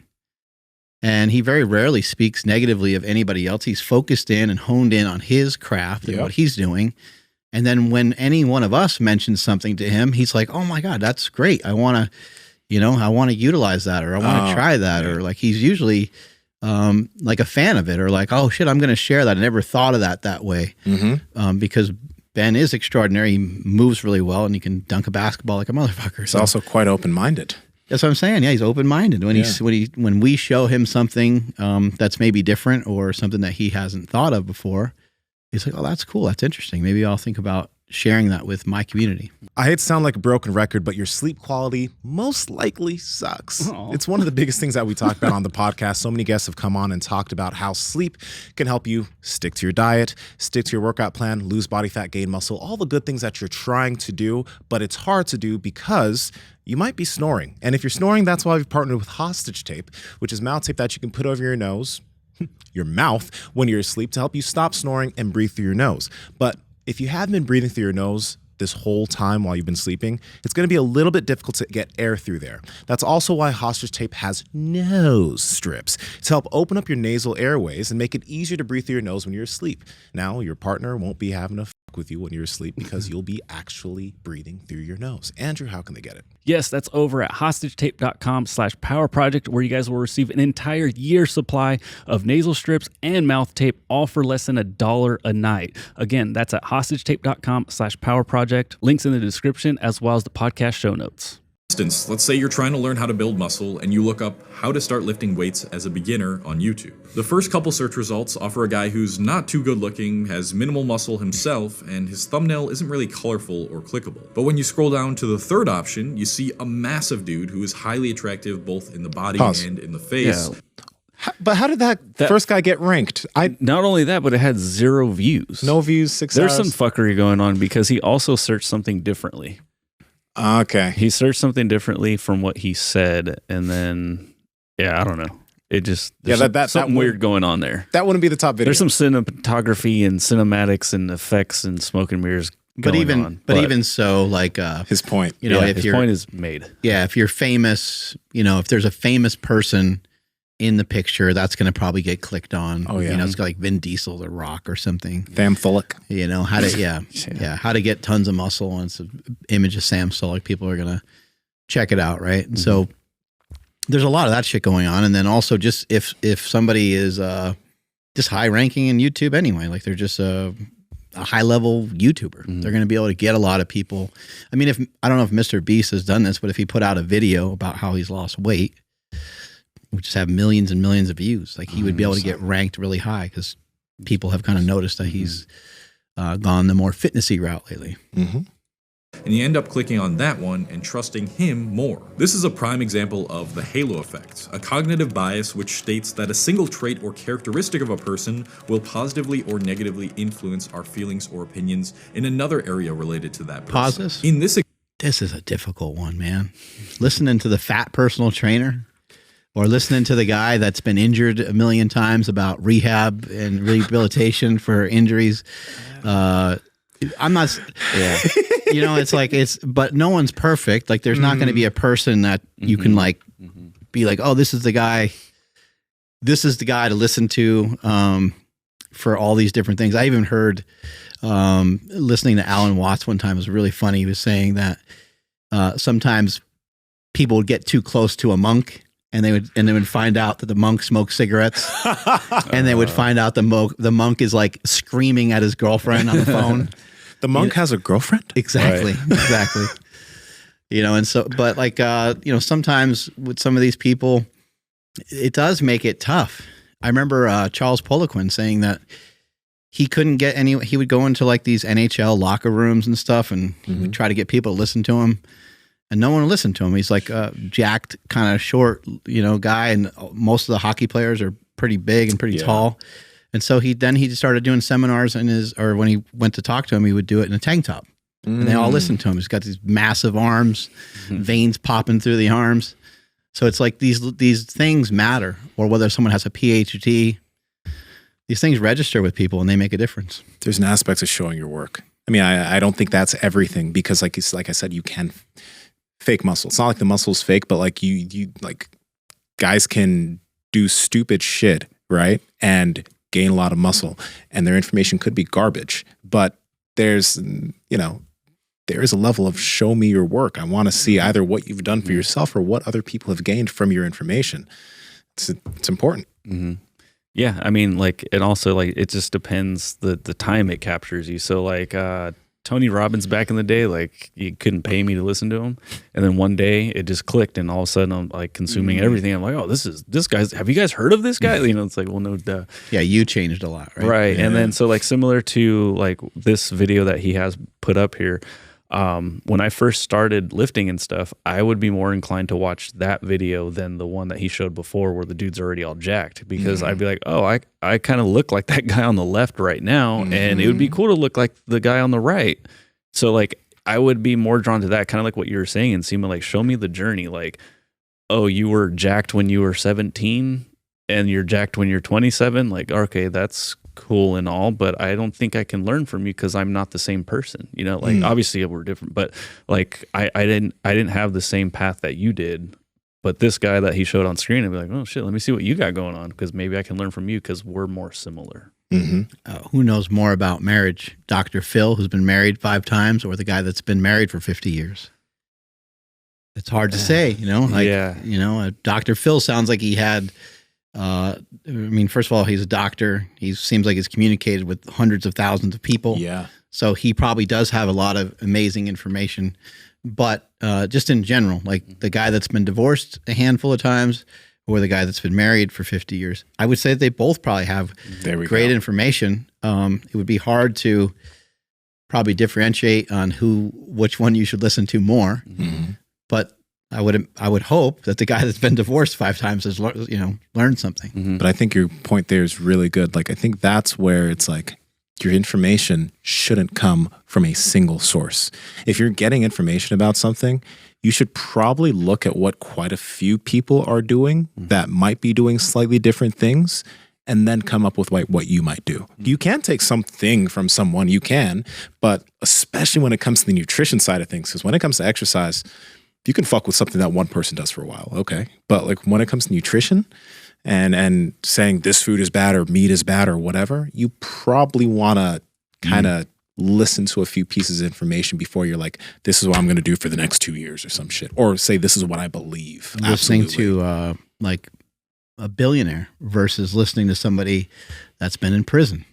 And he very rarely speaks negatively of anybody else. He's focused in and honed in on his craft and what he's doing. And then when any one of us mentions something to him, he's like, oh my God, that's great. I want to, I want to utilize that, or I want to try that. Or like, he's usually like a fan of it, or like, oh shit, I'm going to share that. I never thought of that way. Because Ben is extraordinary. He moves really well, and he can dunk a basketball like a motherfucker. He's also quite open-minded. That's what I'm saying. Yeah, he's open-minded. When we show him something that's maybe different or something that he hasn't thought of before, he's like, oh, that's cool. That's interesting. Maybe I'll think about sharing that with my community. I hate to sound like a broken record, but your sleep quality most likely sucks. Aww. It's one of the biggest things that we talk about on the podcast. So many guests have come on and talked about how sleep can help you stick to your diet, stick to your workout plan, lose body fat, gain muscle, all the good things that you're trying to do, but it's hard to do because you might be snoring. And if you're snoring, that's why we've partnered with Hostage Tape, which is mouth tape that you can put over your nose, your mouth, when you're asleep to help you stop snoring and breathe through your nose. But if you have been breathing through your nose this whole time while you've been sleeping, it's going to be a little bit difficult to get air through there. That's also why Hostage Tape has nose strips to help open up your nasal airways and make it easier to breathe through your nose when you're asleep. Now, your partner won't be having to fuck with you when you're asleep because you'll be actually breathing through your nose. Andrew, how can they get it? Yes, that's over at hostagetape.com/powerproject, where you guys will receive an entire year's supply of nasal strips and mouth tape, all for less than $1 a night. Again, that's at hostagetape.com/powerproject. Links in the description, as well as the podcast show notes. For instance, let's say you're trying to learn how to build muscle and you look up how to start lifting weights as a beginner on YouTube. The first couple search results offer a guy who's not too good looking, has minimal muscle himself, and his thumbnail isn't really colorful or clickable. But when you scroll down to the third option, you see a massive dude who is highly attractive both in the body and in the face. Yeah. But how did that first guy get ranked? Not only that, but it had 0 views. No views, 6 There's hours. some fuckery going on because he also searched something differently. Okay. He searched something differently from what he said, and then, I don't know. It just, there's something weird going on there. That wouldn't be the top video. There's some cinematography and cinematics and effects and smoke and mirrors going on. But even so, like his point. If his point is made. Yeah, if you're famous, if there's a famous person in the picture, that's going to probably get clicked on. Oh yeah, it's got like Vin Diesel, The Rock, or something. Sam Sulek. How to how to get tons of muscle, and it's an image of Sam Sulek. People are gonna check it out, right? And so there's a lot of that shit going on. And then also, just if somebody is just high ranking in YouTube anyway, like they're just a high level YouTuber, they're going to be able to get a lot of people. I mean, I don't know if Mr. Beast has done this, but if he put out a video about how he's lost weight, we just have millions and millions of views. Like he would be able to get ranked really high because people have kind of noticed that he's gone the more fitnessy route lately. And you end up clicking on that one and trusting him more. This is a prime example of the halo effect, a cognitive bias which states that a single trait or characteristic of a person will positively or negatively influence our feelings or opinions in another area related to that person. Pause this. In this This is a difficult one, man. Listening to the fat personal trainer or listening to the guy that's been injured a million times about rehab and rehabilitation for injuries. I'm not, you know, it's like, but no one's perfect. Like there's not going to be a person that you can like be like, oh, this is the guy to listen to for all these different things. I even heard listening to Alan Watts one time was really funny. He was saying that sometimes people would get too close to a monk and they would find out that the monk smoked cigarettes and they would find out the monk is like screaming at his girlfriend on the phone. The monk has a girlfriend? Exactly. Right. Exactly. You know, and so, but like, you know, sometimes with some of these people, it does make it tough. I remember Charles Poliquin saying that he couldn't get he would go into like these NHL locker rooms and stuff and he would try to get people to listen to him and no one would listen to him. He's like a jacked, kind of short, you know, guy. And most of the hockey players are pretty big and pretty tall. And so he started doing seminars or when he went to talk to him, he would do it in a tank top and they all listened to him. He's got these massive arms, veins popping through the arms. So it's like these things matter, or whether someone has a PhD, these things register with people and they make a difference. There's an aspect of showing your work. I mean, I don't think that's everything because like I said, you can fake muscle. It's not like the muscle's fake, but like you like guys can do stupid shit, right? And gain a lot of muscle and their information could be garbage, but there's, you know, there is a level of show me your work. I want to see either what you've done for yourself or what other people have gained from your information. It's important. Yeah, I mean, like, and also like it just depends the time it captures you. So like Tony Robbins back in the day, like you couldn't pay me to listen to him, and then one day it just clicked, and all of a sudden I'm like consuming everything. I'm like, oh, this guy's. Have you guys heard of this guy? You know, it's like, well, no, duh. Yeah, you changed a lot, right? Right, Yeah. and then so like similar to like this video that he has put up here. When I first started lifting and stuff, I would be more inclined to watch that video than the one that he showed before where the dude's already all jacked, because I'd be like, oh, I kind of look like that guy on the left right now, and it would be cool to look like the guy on the right. So like I would be more drawn to that, kind of like what you were saying, Nsima, like show me the journey. Like, oh, you were jacked when you were 17 and you're jacked when you're 27. Like, okay, that's cool and all, but I don't think I can learn from you because I'm not the same person. You know, like obviously we're different, but like I didn't have the same path that you did. But this guy that he showed on screen, I'd be like, oh shit, let me see what you got going on, because maybe I can learn from you because we're more similar. Who knows more about marriage? Dr. Phil, who's been married 5 times, or the guy that's been married for 50 years? It's hard to say, you know, like, you know, Dr. Phil sounds like he had, I mean, first of all, he's a doctor. He seems like he's communicated with hundreds of thousands of people. Yeah. So he probably does have a lot of amazing information. But just in general, like the guy that's been divorced a handful of times, or the guy that's been married for 50 years, I would say they both probably have great information. It would be hard to probably differentiate on which one you should listen to more. But I would hope that the guy that's been divorced 5 times has learned something. But I think your point there is really good. Like I think that's where it's like your information shouldn't come from a single source. If you're getting information about something, you should probably look at what quite a few people are doing that might be doing slightly different things, and then come up with like what you might do. You can take something from someone, you can, but especially when it comes to the nutrition side of things, because when it comes to exercise, you can fuck with something that one person does for a while, okay? But like when it comes to nutrition and saying this food is bad or meat is bad or whatever, you probably want to kind of listen to a few pieces of information before you're like, this is what I'm going to do for the next 2 years or some shit. Or say, this is what I believe. Listening to like a billionaire versus listening to somebody that's been in prison.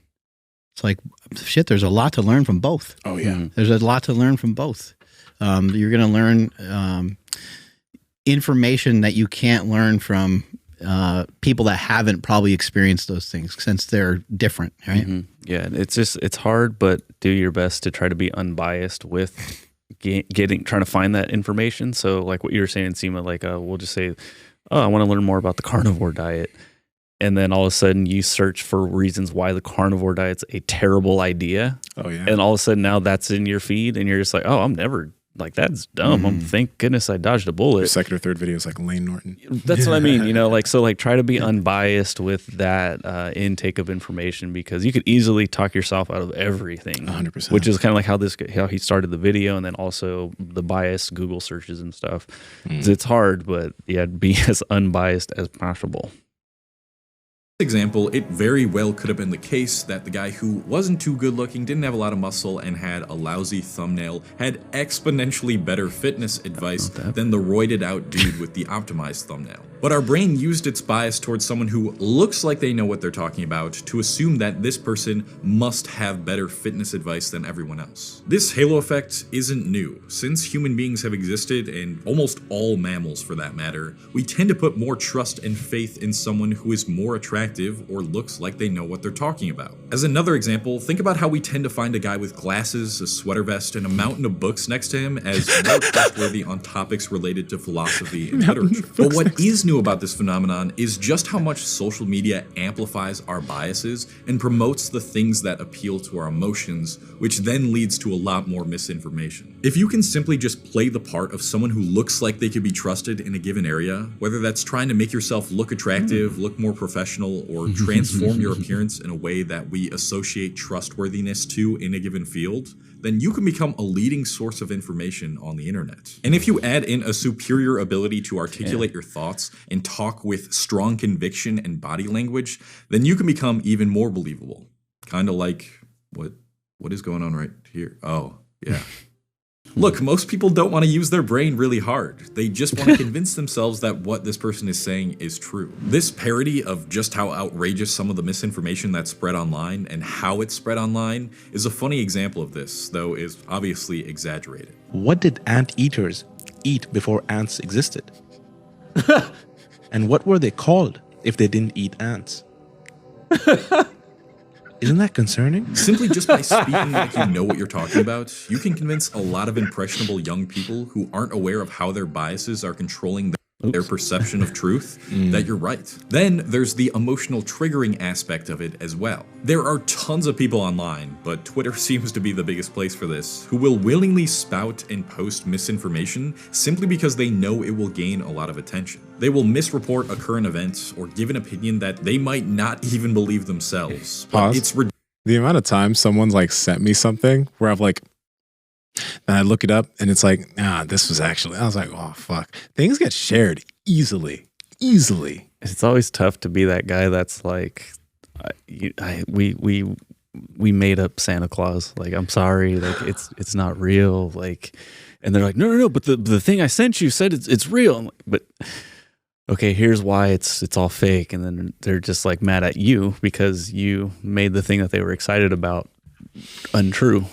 It's like, shit, there's a lot to learn from both. Oh, yeah. There's a lot to learn from both. You're going to learn information that you can't learn from people that haven't probably experienced those things, since they're different, right? Yeah, it's hard, but do your best to try to be unbiased with trying to find that information. So like what you were saying, Nsima, like we'll just say, oh, I want to learn more about the carnivore diet. And then all of a sudden you search for reasons why the carnivore diet's a terrible idea. Oh, yeah. And all of a sudden now that's in your feed and you're just like, oh, I'm never like, that's dumb. Thank goodness I dodged a bullet. Your second or third video is like Lane Norton. That's what I mean, you know, like, so like try to be unbiased with that intake of information, because you could easily talk yourself out of everything. 100%. Which is kind of like how he started the video, and then also the biased Google searches and stuff. It's hard, but yeah, be as unbiased as possible. Example, it very well could have been the case that the guy who wasn't too good looking, didn't have a lot of muscle, and had a lousy thumbnail had exponentially better fitness advice than the roided out dude with the optimized thumbnail. But our brain used its bias towards someone who looks like they know what they're talking about to assume that this person must have better fitness advice than everyone else. This halo effect isn't new. Since human beings have existed, and almost all mammals for that matter, we tend to put more trust and faith in someone who is more attractive or looks like they know what they're talking about. As another example, think about how we tend to find a guy with glasses, a sweater vest, and a mountain of books next to him as more trustworthy on topics related to philosophy and literature. But what is new about this phenomenon is just how much social media amplifies our biases and promotes the things that appeal to our emotions, which then leads to a lot more misinformation. If you can simply just play the part of someone who looks like they could be trusted in a given area, whether that's trying to make yourself look attractive, look more professional, or transform your appearance in a way that we associate trustworthiness to in a given field, then you can become a leading source of information on the internet. And if you add in a superior ability to articulate your thoughts and talk with strong conviction and body language, then you can become even more believable. Kind of like what is going on right here? Oh, yeah. Look, most people don't want to use their brain really hard. They just want to convince themselves that what this person is saying is true. This parody of just how outrageous some of the misinformation that's spread online and how it's spread online is a funny example of this, though is obviously exaggerated. What did anteaters eat before ants existed? And what were they called if they didn't eat ants? Isn't that concerning? Simply just by speaking like you know what you're talking about, you can convince a lot of impressionable young people who aren't aware of how their biases are controlling their perception of truth that you're right. Then there's the emotional triggering aspect of it as well. There are tons of people online, but Twitter seems to be the biggest place for this, who will willingly spout and post misinformation simply because they know it will gain a lot of attention. They will misreport a current event or give an opinion that they might not even believe themselves. But it's the amount of time someone's like sent me something where I've like, and I look it up and it's like, this was actually, I was like, oh, fuck. Things get shared easily. It's always tough to be that guy that's like, we made up Santa Claus. Like, I'm sorry, like it's not real. Like, and they're like, no, but the thing I sent you said it's real. I'm like, but okay, here's why it's all fake. And then they're just like mad at you because you made the thing that they were excited about untrue.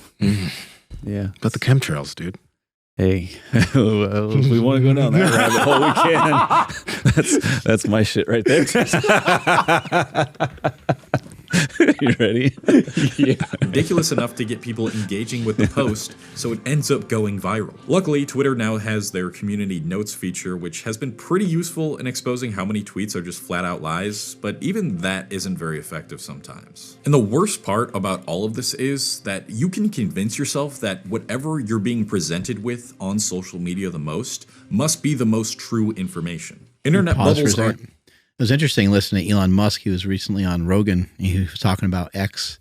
Yeah. But the chemtrails, dude. Hey, well, if we want to go down that rabbit hole, we can. That's my shit right there. You ready? Yeah. Ridiculous enough to get people engaging with the post, so it ends up going viral. Luckily, Twitter now has their community notes feature, which has been pretty useful in exposing how many tweets are just flat out lies, but even that isn't very effective sometimes. And the worst part about all of this is that you can convince yourself that whatever you're being presented with on social media the most must be the most true information. Internet bubbles aren't... It was interesting listening to Elon Musk. He was recently on Rogan. He was talking about X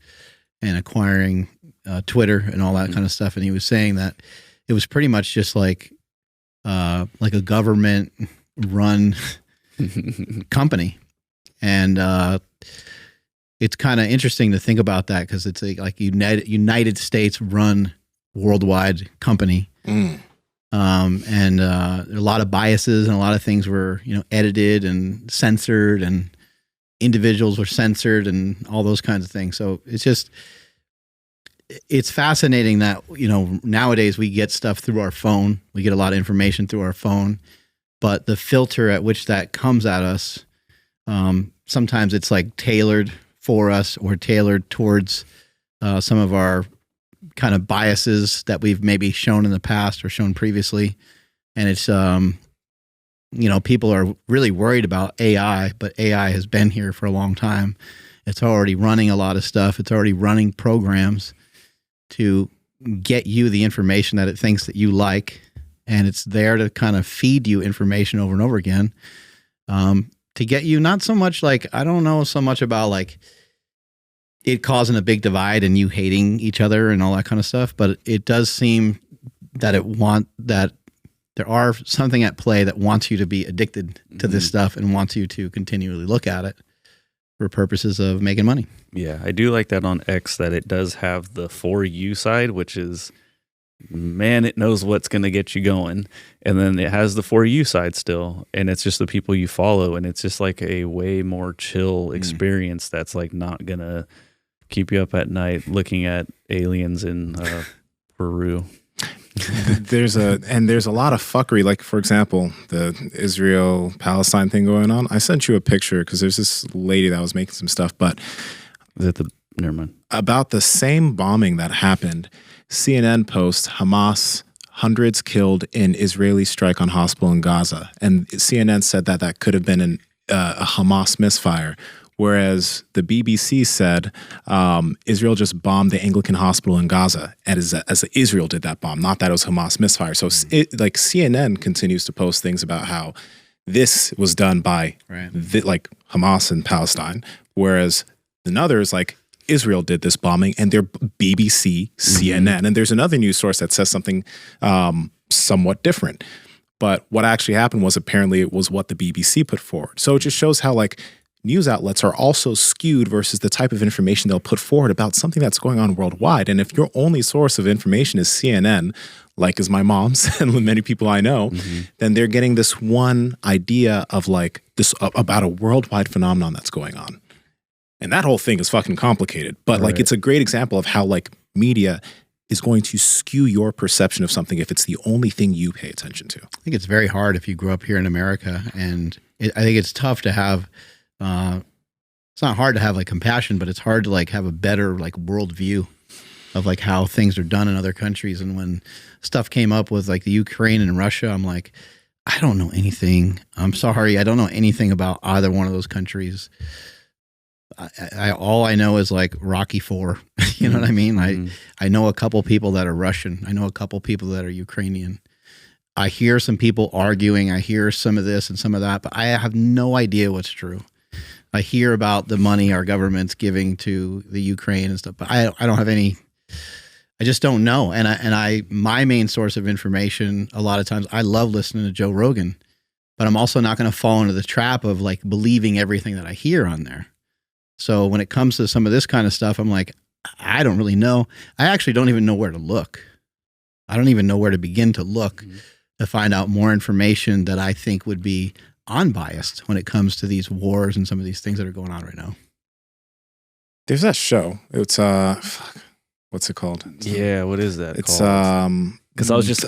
and acquiring Twitter and all that kind of stuff. And he was saying that it was pretty much just like a government run company. And it's kind of interesting to think about that because it's like United States run worldwide company. And a lot of biases and a lot of things were, edited and censored and individuals were censored and all those kinds of things. So it's fascinating that, nowadays we get stuff through our phone. We get a lot of information through our phone, but the filter at which that comes at us, sometimes it's like tailored for us or tailored towards some of our kind of biases that we've maybe shown in the past or shown previously. And it's, people are really worried about AI, but AI has been here for a long time. It's already running a lot of stuff. It's already running programs to get you the information that it thinks that you like, and it's there to kind of feed you information over and over again, to get you not so much like, I don't know so much about like it causing a big divide and you hating each other and all that kind of stuff, but it does seem that there are something at play that wants you to be addicted to this stuff and wants you to continually look at it for purposes of making money. Yeah, I do like that on X, that it does have the For You side, which is, man, it knows what's going to get you going. And then it has the For You side still, and it's just the people you follow, and it's just like a way more chill experience that's like not going to keep you up at night looking at aliens in Peru. There's a lot of fuckery. Like, for example, the Israel-Palestine thing going on. I sent you a picture because there's this lady that was making some stuff, but never mind. About the same bombing that happened, CNN posts Hamas, hundreds killed in Israeli strike on hospital in Gaza. And CNN said that could have been a Hamas misfire. Whereas the BBC said Israel just bombed the Anglican hospital in Gaza, as Israel did that bomb, not that it was Hamas misfire. So like CNN continues to post things about how this was done by like Hamas and Palestine, whereas another is like Israel did this bombing, and they're BBC, CNN, and there's another news source that says something somewhat different. But what actually happened was apparently it was what the BBC put forward. So it just shows how like news outlets are also skewed versus the type of information they'll put forward about something that's going on worldwide. And if your only source of information is CNN, like is my mom's and many people I know, then they're getting this one idea of like this about a worldwide phenomenon that's going on. And that whole thing is fucking complicated. But like it's a great example of how like media is going to skew your perception of something if it's the only thing you pay attention to. I think it's very hard if you grew up here in America, and I think it's tough to have it's not hard to have like compassion, but it's hard to like have a better like worldview of like how things are done in other countries. And when stuff came up with like the Ukraine and Russia, I'm like, I don't know anything. I'm sorry, I don't know anything about either one of those countries. All I know is like Rocky IV. You know what I mean? I know a couple people that are Russian. I know a couple people that are Ukrainian. I hear some people arguing. I hear some of this and some of that, but I have no idea what's true. I hear about the money our government's giving to the Ukraine and stuff, but I don't have any. I just don't know. And my main source of information, a lot of times, I love listening to Joe Rogan, but I'm also not going to fall into the trap of like believing everything that I hear on there. So when it comes to some of this kind of stuff, I'm like, I don't really know. I actually don't even know where to look. I don't even know where to begin to look to find out more information that I think would be unbiased when it comes to these wars and some of these things that are going on right now. There's that show. It's what's it called? Yeah, what is that? It's because I was just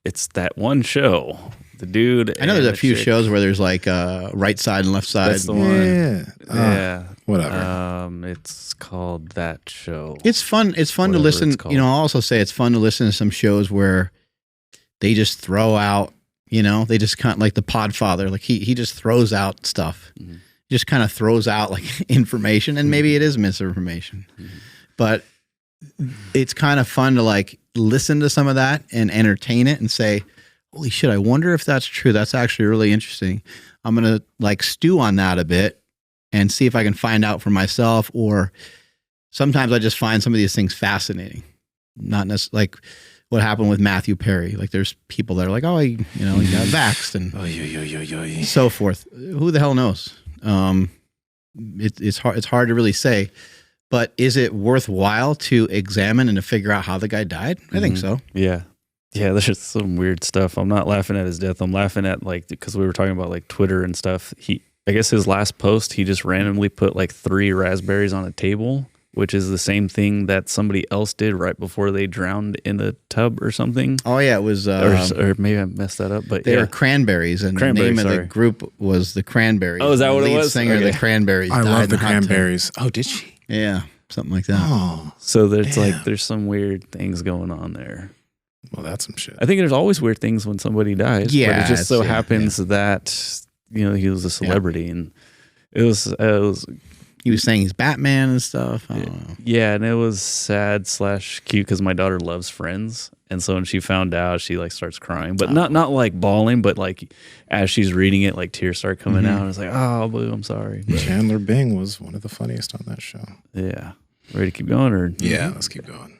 it's that one show. The dude. I know there's a few shows where there's like right side and left side. That's the one. Yeah. Whatever. It's called that show. It's fun. It's fun to listen. You know, I'll also say it's fun to listen to some shows where they just throw out, you know, they just kind of like the Podfather, like he just throws out stuff. He just kind of throws out like information, and maybe it is misinformation, but it's kind of fun to like listen to some of that and entertain it and say, holy shit, I wonder if that's true. That's actually really interesting. I'm going to like stew on that a bit and see if I can find out for myself. Or sometimes I just find some of these things fascinating. Not necessarily like what happened with Matthew Perry. Like there's people that are like, oh, he got vaxxed and so forth. Who the hell knows? It's hard to really say, but is it worthwhile to examine and to figure out how the guy died? I think so. Yeah. Yeah, there's just some weird stuff. I'm not laughing at his death. I'm laughing at like, because we were talking about like Twitter and stuff. I guess his last post, he just randomly put like 3 raspberries on a table, which is the same thing that somebody else did right before they drowned in a tub or something. Oh yeah, it was, or maybe I messed that up, but they were Cranberries, and the name of the group was the Cranberries. Oh, is that what it was? The lead singer of the Cranberries. I love the Cranberries. Oh, did she? Yeah, something like that. Oh, so there's like there's some weird things going on there. Well, that's some shit. I think there's always weird things when somebody dies. Yeah, but it just so happens that he was a celebrity, and it was He was saying he's Batman and stuff. I don't know. Yeah, and it was sad / cute because my daughter loves Friends, and so when she found out, she like starts crying, but not like bawling, but like as she's reading it, like tears start coming out. And it's like, oh, boo, I'm sorry. But, Chandler Bing was one of the funniest on that show. yeah, ready to keep going, or Yeah, let's keep going.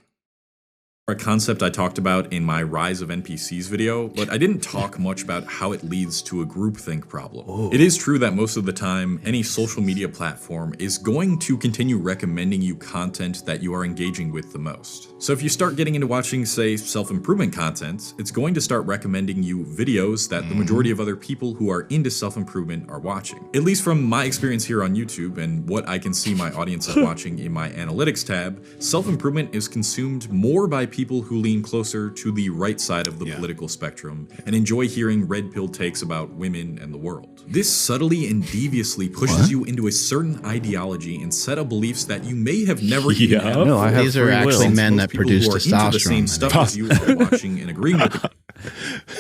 A concept I talked about in my Rise of NPCs video, but I didn't talk much about how it leads to a groupthink problem. It is true that most of the time, any social media platform is going to continue recommending you content that you are engaging with the most. So if you start getting into watching, say, self-improvement content, it's going to start recommending you videos that the majority of other people who are into self-improvement are watching. At least from my experience here on YouTube and what I can see my audience is watching in my analytics tab, self-improvement is consumed more by people who lean closer to the right side of the political spectrum and enjoy hearing red pill takes about women and the world. This subtly and deviously pushes you into a certain ideology and set of beliefs that you may have never even had. No, I have These are actually men that produce Into the same testosterone. stuff as you are watching and agreeing with it.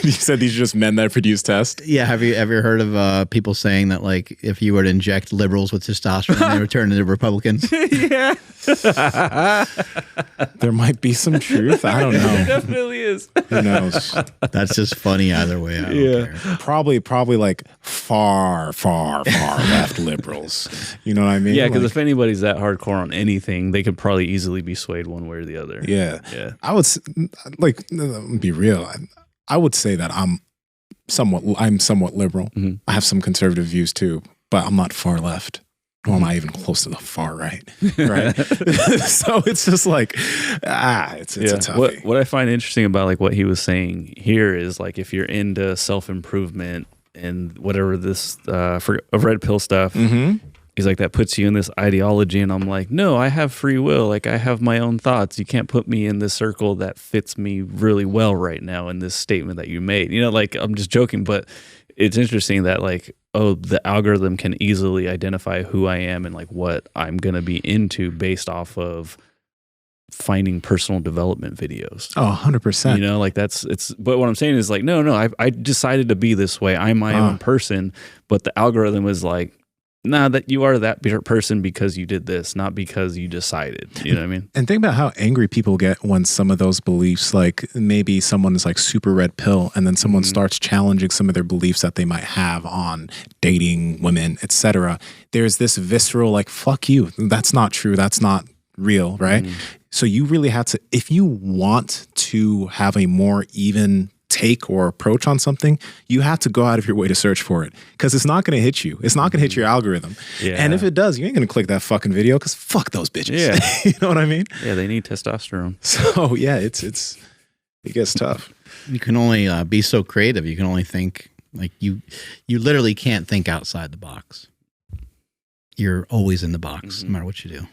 You said these are just men that produce test? Yeah, have you ever heard of people saying that like if you were to inject liberals with testosterone, they would turn into Republicans? yeah, There might be some truth. I don't it know. definitely is. Who knows? That's just funny either way. I don't care. Probably like far left liberals. You know what I mean? Yeah, because Like, if anybody's that hardcore on anything, they could probably easily be swayed one way or the other. yeah. I would like be real. I would say that I'm somewhat liberal. I have some conservative views too, but I'm not far left. Nor am I even close to the far right. Right. So it's just like, it's a toughie. What I find interesting about like what he was saying here is like if you're into self-improvement and whatever this for red pill stuff, he's like that puts you in this ideology, and I'm like, no, I have free will. Like I have my own thoughts. You can't put me in this circle that fits me really well right now in this statement that you made. You know, like I'm just joking, but it's interesting that like, oh, the algorithm can easily identify who I am and like what I'm going to be into based off of finding personal development videos. Oh, 100%. You know, like but what I'm saying is like, no, I decided to be this way. I'm my own person, but the algorithm was like, nah, that you are that person because you did this, not because you decided. You know what I mean? And think about how angry people get when some of those beliefs, like maybe someone is like super red pill and then someone starts challenging some of their beliefs that they might have on dating, women, etc. There's this visceral like, fuck you. That's not true. That's not real, right? So you really have to, if you want to have a more even take or approach on something, you have to go out of your way to search for it because it's not going to hit you. It's not going to hit your algorithm. Yeah. And if it does, you ain't going to click that fucking video because fuck those bitches. Yeah. You know what I mean? Yeah, they need testosterone. So yeah, it gets tough. You can only be so creative. You can only think like you literally can't think outside the box. You're always in the box, no matter what you do.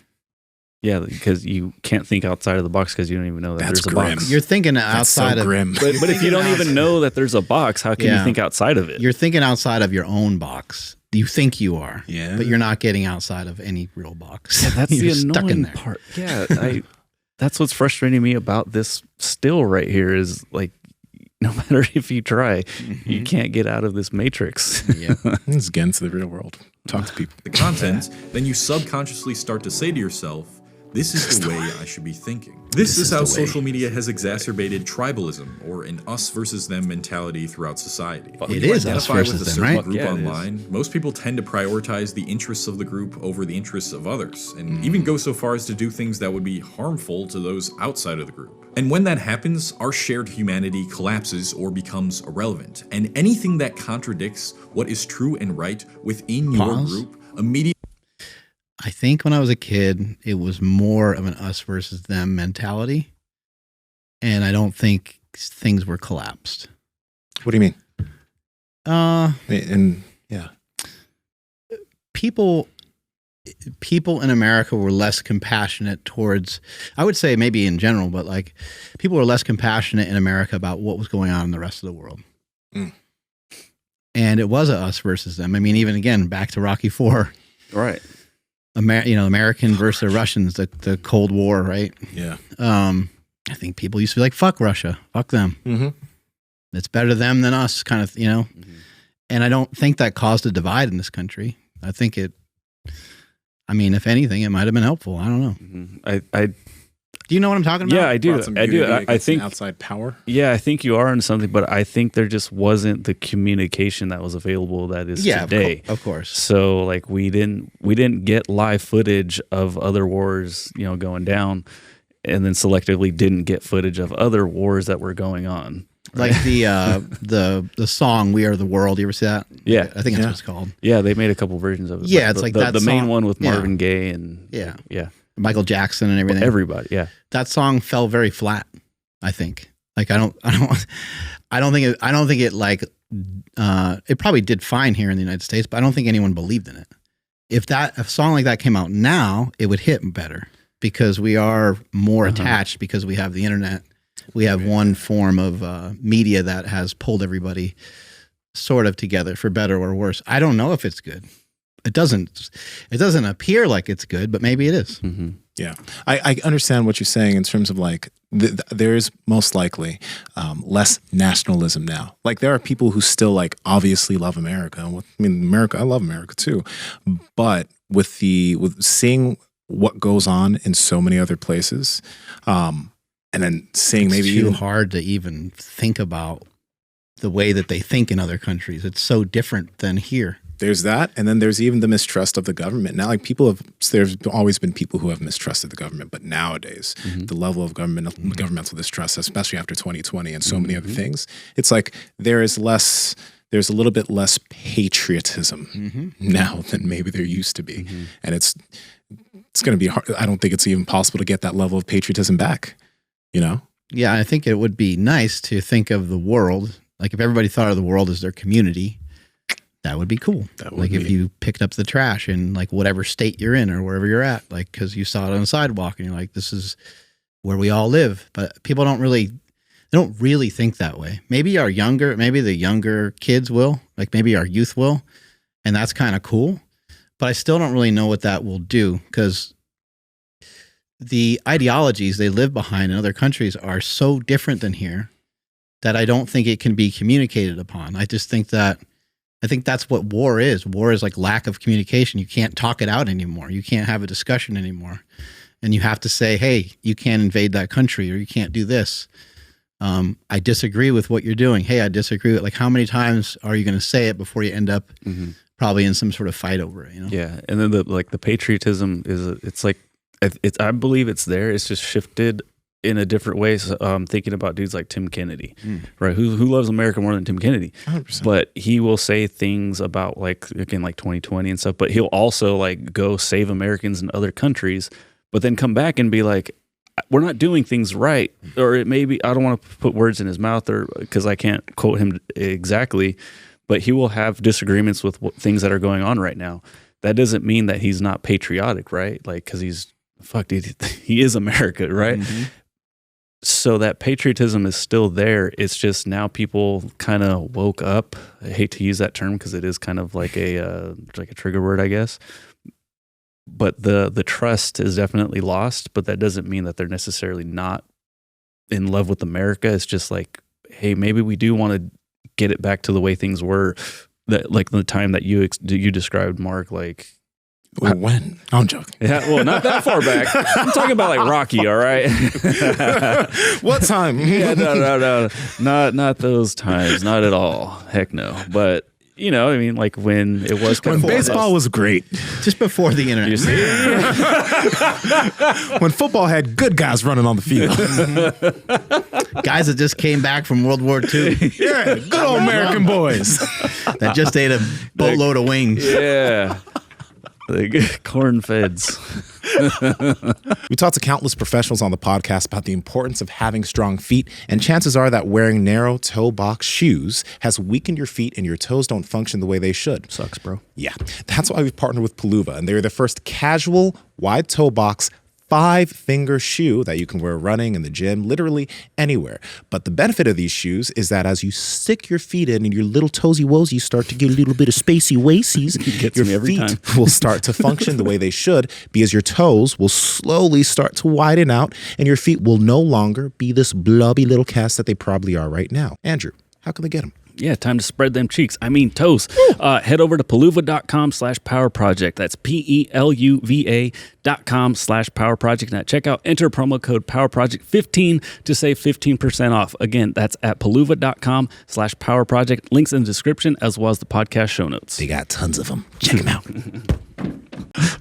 Yeah, because you can't think outside of the box because you don't even know that there's a box. You're thinking outside of grim. But if you don't even know that there's a box, how can you think outside of it? You're thinking outside of your own box. You think you are, yeah, but you're not getting outside of any real box. Yeah, that's the You're stuck in annoying there. part. Yeah, that's what's frustrating me about this still right here is like, no matter if you try, you can't get out of this matrix. Yeah, it's against the real world. Talk to people. The content, then you subconsciously start to say to yourself, this is the way I should be thinking. This is how social media has exacerbated tribalism or an us versus them mentality throughout society. When It you is us identify with versus a them, certain right? group Yeah, it online, most people tend to prioritize the interests of the group over the interests of others, and even go so far as to do things that would be harmful to those outside of the group. And when that happens, our shared humanity collapses or becomes irrelevant, and anything that contradicts what is true and right within your group immediately. I think when I was a kid, it was more of an us versus them mentality. And I don't think things were collapsed. What do you mean? And yeah, people in America were less compassionate towards, I would say maybe in general, but like people were less compassionate in America about what was going on in the rest of the world. And it was a us versus them. I mean, even again, back to Rocky IV. Right. American versus the Russians, the Cold War, right? Yeah. I think people used to be like, fuck Russia, fuck them. It's better them than us, kind of, you know? And I don't think that caused a divide in this country. I think I mean, if anything, it might have been helpful. I don't know. Do you know what I'm talking about? Yeah, I do. I think outside power. Yeah, I think you are on something, but I think there just wasn't the communication that was available that is today. Of course. So like we didn't get live footage of other wars, going down, and then selectively didn't get footage of other wars that were going on. Like the song "We Are the World." You ever see that? Yeah, I think that's what it's called. Yeah, they made a couple versions of it. Yeah, it's like that. The main song, one with Marvin Gaye and yeah, Michael Jackson and everything. Everybody, yeah. That song fell very flat. I think. Like I don't think it like it probably did fine here in the United States, but I don't think anyone believed in it. If a song like that came out now, it would hit better because we are more attached because we have the internet. We have one form of media that has pulled everybody sort of together for better or worse. I don't know if it's good. It doesn't appear like it's good, but maybe it is. Mm-hmm. Yeah. I understand what you're saying in terms of like, there's most likely less nationalism now. Like there are people who still like obviously love America. I mean, America, I love America too. But with seeing what goes on in so many other places, and then seeing it's maybe too hard to even think about the way that they think in other countries. It's so different than here. There's that, and then there's even the mistrust of the government. Now, like there's always been people who have mistrusted the government, but nowadays, the level of governmental distrust, especially after 2020 and so many other things, it's like there's a little bit less patriotism now than maybe there used to be, and it's going to be hard. I don't think it's even possible to get that level of patriotism back. Yeah, I think it would be nice to think of the world, like if everybody thought of the world as their community, that would be cool. If you picked up the trash in like whatever state you're in or wherever you're at, like because you saw it on the sidewalk and you're like, this is where we all live. But people don't really think that way. Maybe the younger kids will, like maybe our youth will, and that's kind of cool. But I still don't really know what that will do because the ideologies they live behind in other countries are so different than here that I don't think it can be communicated upon. I think that's what war is. War is like lack of communication. You can't talk it out anymore. You can't have a discussion anymore. And you have to say, hey, you can't invade that country or you can't do this. I disagree with what you're doing. Hey, I disagree with, like, how many times are you going to say it before you end up probably in some sort of fight over it, Yeah. And then the patriotism I believe it's there. It's just shifted in a different way. So, thinking about dudes like Tim Kennedy, right? Who loves America more than Tim Kennedy? 100%. But he will say things about like 2020 and stuff. But he'll also like go save Americans in other countries, but then come back and be like, "We're not doing things right," or it may be. I don't want to put words in his mouth, or because I can't quote him exactly. But he will have disagreements with things that are going on right now. That doesn't mean that he's not patriotic, right? Like because he is America, right? So that patriotism is still there. It's just now people kind of woke up. I hate to use that term because it is kind of like a trigger word, I guess. But the trust is definitely lost. But that doesn't mean that they're necessarily not in love with America. It's just like, hey, maybe we do want to get it back to the way things were. That like the time that you described, Mark, like. When? I'm joking. Yeah, well, not that far back. I'm talking about like Rocky, all right? What time? Yeah, no. Not those times. Not at all. Heck no. But, I mean, like when it was when baseball was great. Just before the internet. You see? When football had good guys running on the field. Guys that just came back from World War II. Yeah, good old American boys. That just ate a boatload of wings. Yeah. Corn feds. We talked to countless professionals on the podcast about the importance of having strong feet, and chances are that wearing narrow toe box shoes has weakened your feet and your toes don't function the way they should. Sucks, bro. Yeah, that's why we've partnered with Palooza, and they're the first casual wide toe box 5-finger shoe that you can wear running in the gym, literally anywhere. But the benefit of these shoes is that as you stick your feet in and your little toesy woesies start to get a little bit of spacey waisies, your feet will start to function the way they should because your toes will slowly start to widen out and your feet will no longer be this blobby little cast that they probably are right now. Andrew, how can they get them? Yeah, time to spread them cheeks. I mean toes. Head over to peluva.com/power project. That's PELUVA.com/power project. And at checkout, enter promo code power project 15 to save 15% off. Again, that's at peluva.com/power project. Links in the description as well as the podcast show notes. They got tons of them. Check them out.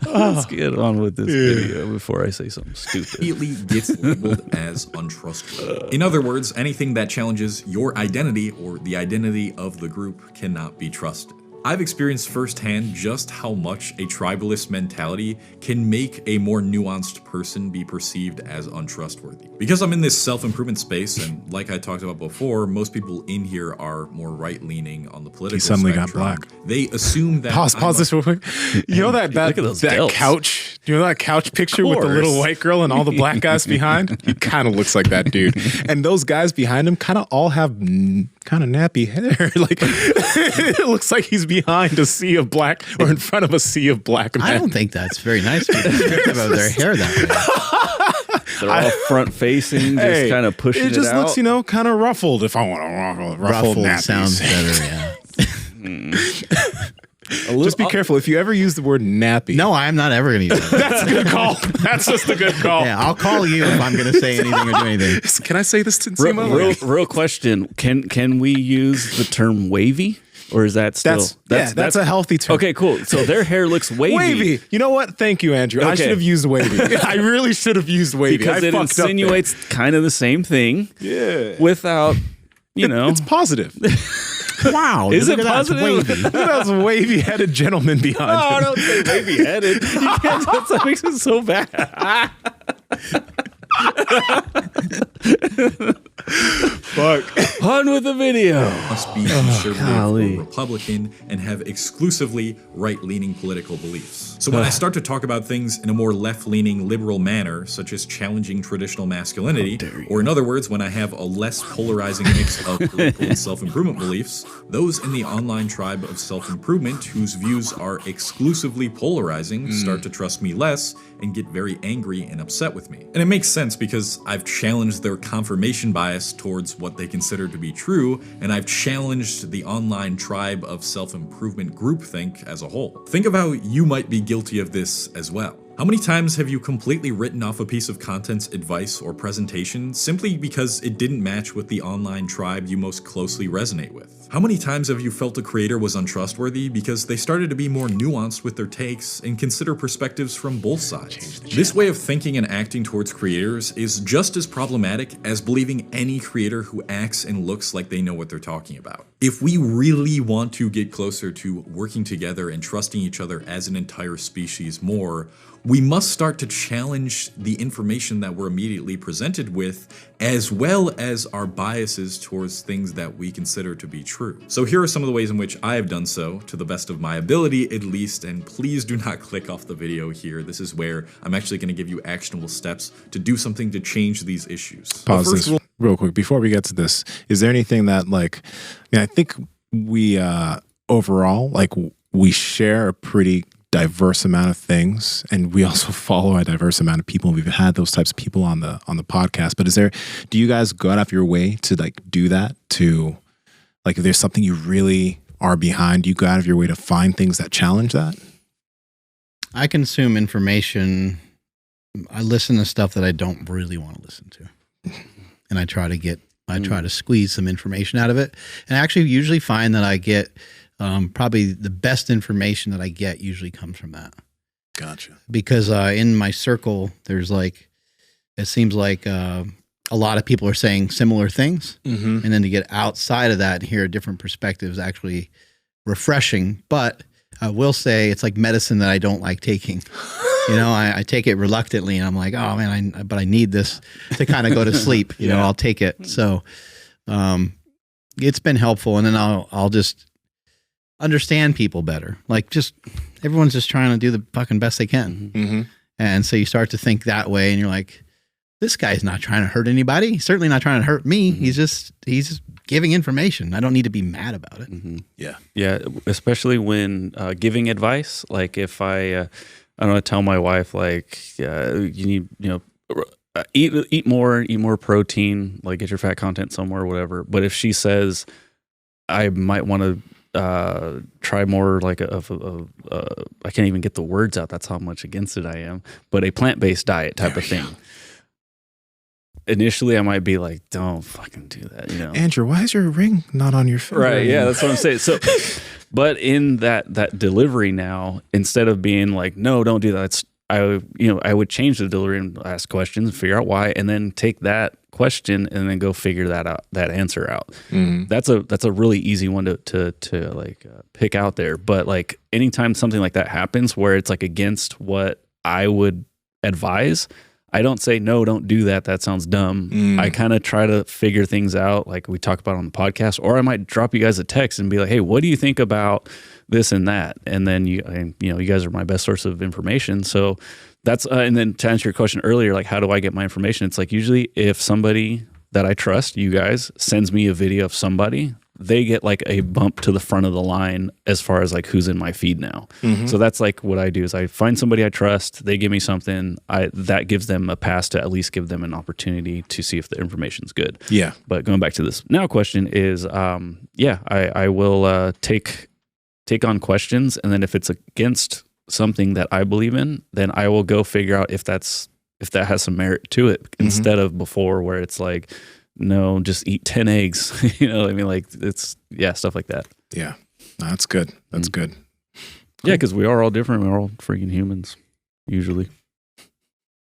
Let's get on with this video before I say something stupid. Immediately gets labeled as untrustworthy. In other words, anything that challenges your identity or the identity of the group cannot be trusted. I've experienced firsthand just how much a tribalist mentality can make a more nuanced person be perceived as untrustworthy. Because I'm in this self-improvement space, and like I talked about before, most people in here are more right-leaning on the political spectrum. He suddenly got black. They assume that Pause this real quick. You know that couch? You know that couch picture with the little white girl and all the black guys behind? He kind of looks like that dude. And those guys behind him kind of all have kind of nappy hair. Like it looks like he's behind a sea of black or in front of a sea of black men. I don't think that's very nice to be descriptive of their hair that way. They're all front facing, just kind of pushing it out. It just looks, kind of ruffled. If I want to ruffled sounds better, yeah. Just be careful if you ever use the word nappy. No, I'm not ever going to use it. That's a good call. That's just a good call. Yeah, I'll call you if I'm going to say anything or do anything. Can I say this to Nsima? Real question. Can we use the term wavy? Or is that still... That's a healthy term. Okay, cool. So their hair looks wavy. Wavy. You know what? Thank you, Andrew. Okay. I should have used wavy. I really should have used wavy. Because it insinuates kind of the same thing. Yeah. Without, It's positive. Wow. Is it positive? Wavy. That's a wavy-headed gentleman behind Oh, him. don't say wavy-headed. You can't. That makes it so bad. Fuck. On with the video. Must be conservative or Republican and have exclusively right-leaning political beliefs. So when I start to talk about things in a more left-leaning liberal manner, such as challenging traditional masculinity, or in other words, when I have a less polarizing mix of political and self-improvement beliefs, those in the online tribe of self-improvement whose views are exclusively polarizing start to trust me less and get very angry and upset with me. And it makes sense because I've challenged their confirmation bias towards what they consider to be true, and I've challenged the online tribe of self-improvement groupthink as a whole. Think of how you might be guilty of this as well. How many times have you completely written off a piece of content's advice or presentation simply because it didn't match with the online tribe you most closely resonate with? How many times have you felt a creator was untrustworthy because they started to be more nuanced with their takes and consider perspectives from both sides? This way of thinking and acting towards creators is just as problematic as believing any creator who acts and looks like they know what they're talking about. If we really want to get closer to working together and trusting each other as an entire species more, we must start to challenge the information that we're immediately presented with, as well as our biases towards things that we consider to be true. So here are some of the ways in which I have done so, to the best of my ability at least, and please do not click off the video here. This is where I'm actually going to give you actionable steps to do something to change these issues. Pause this real quick before we get to this. Is there anything that I think we overall, we share a pretty diverse amount of things, and we also follow a diverse amount of people. We've had those types of people on the podcast, but do you guys go out of your way to do that, to if there's something you really are behind, you go out of your way to find things that challenge that? I consume information. I listen to stuff that I don't really want to listen to, and I try to squeeze some information out of it, and I actually usually find that I get probably the best information that I get usually comes from that. Gotcha. Because in my circle, there's it seems like a lot of people are saying similar things. Mm-hmm. And then to get outside of that and hear different perspectives actually refreshing. But I will say it's like medicine that I don't like taking. I take it reluctantly, and I'm like, oh man, but I need this to kind of go to sleep. I'll take it. So it's been helpful. And then I'll just understand people better. Everyone's just trying to do the fucking best they can. Mm-hmm. And so you start to think that way, and you're like, this guy's not trying to hurt anybody. He's certainly not trying to hurt me. Mm-hmm. He's just giving information. I don't need to be mad about it. Mm-hmm. Yeah. Yeah. Especially when giving advice. If I don't know, tell my wife, you need, eat more protein, get your fat content somewhere, whatever. But if she says, I might want to try more like I can't even get the words out. That's how much against it I am. But a plant-based diet type of thing. Initially, I might be like, "Don't fucking do that," you know. Andrew, why is your ring not on your finger? Right? Yeah, that's what I'm saying. So, but in that delivery now, instead of being like, "No, don't do that," I would change the delivery and ask questions and figure out why, and then take that question and then go figure that answer out. Mm-hmm. That's a really easy one to like pick out there. But like anytime something like that happens where it's like against what I would advise, I don't say, no, don't do that. That sounds dumb. I kind of try to figure things out like we talk about on the podcast, or I might drop you guys a text and be like, hey, what do you think about this and that? And then you guys are my best source of information. So that's, and then to answer your question earlier, like, how do I get my information? It's like, usually if somebody that I trust, you guys, sends me a video of somebody, they get like a bump to the front of the line as far as like who's in my feed now. Mm-hmm. So that's like what I do is I find somebody I trust, they give me something, that gives them a pass to at least give them an opportunity to see if the information's good. Yeah. But going back to this now question is, I will take on questions, and then if it's against something that I believe in, then I will go figure out if that has some merit to it, instead of before where it's like, no, just eat 10 eggs. You know what I mean? Like stuff like that. Yeah. That's good. That's good. Cool. Yeah. Cause we are all different. We're all freaking humans usually.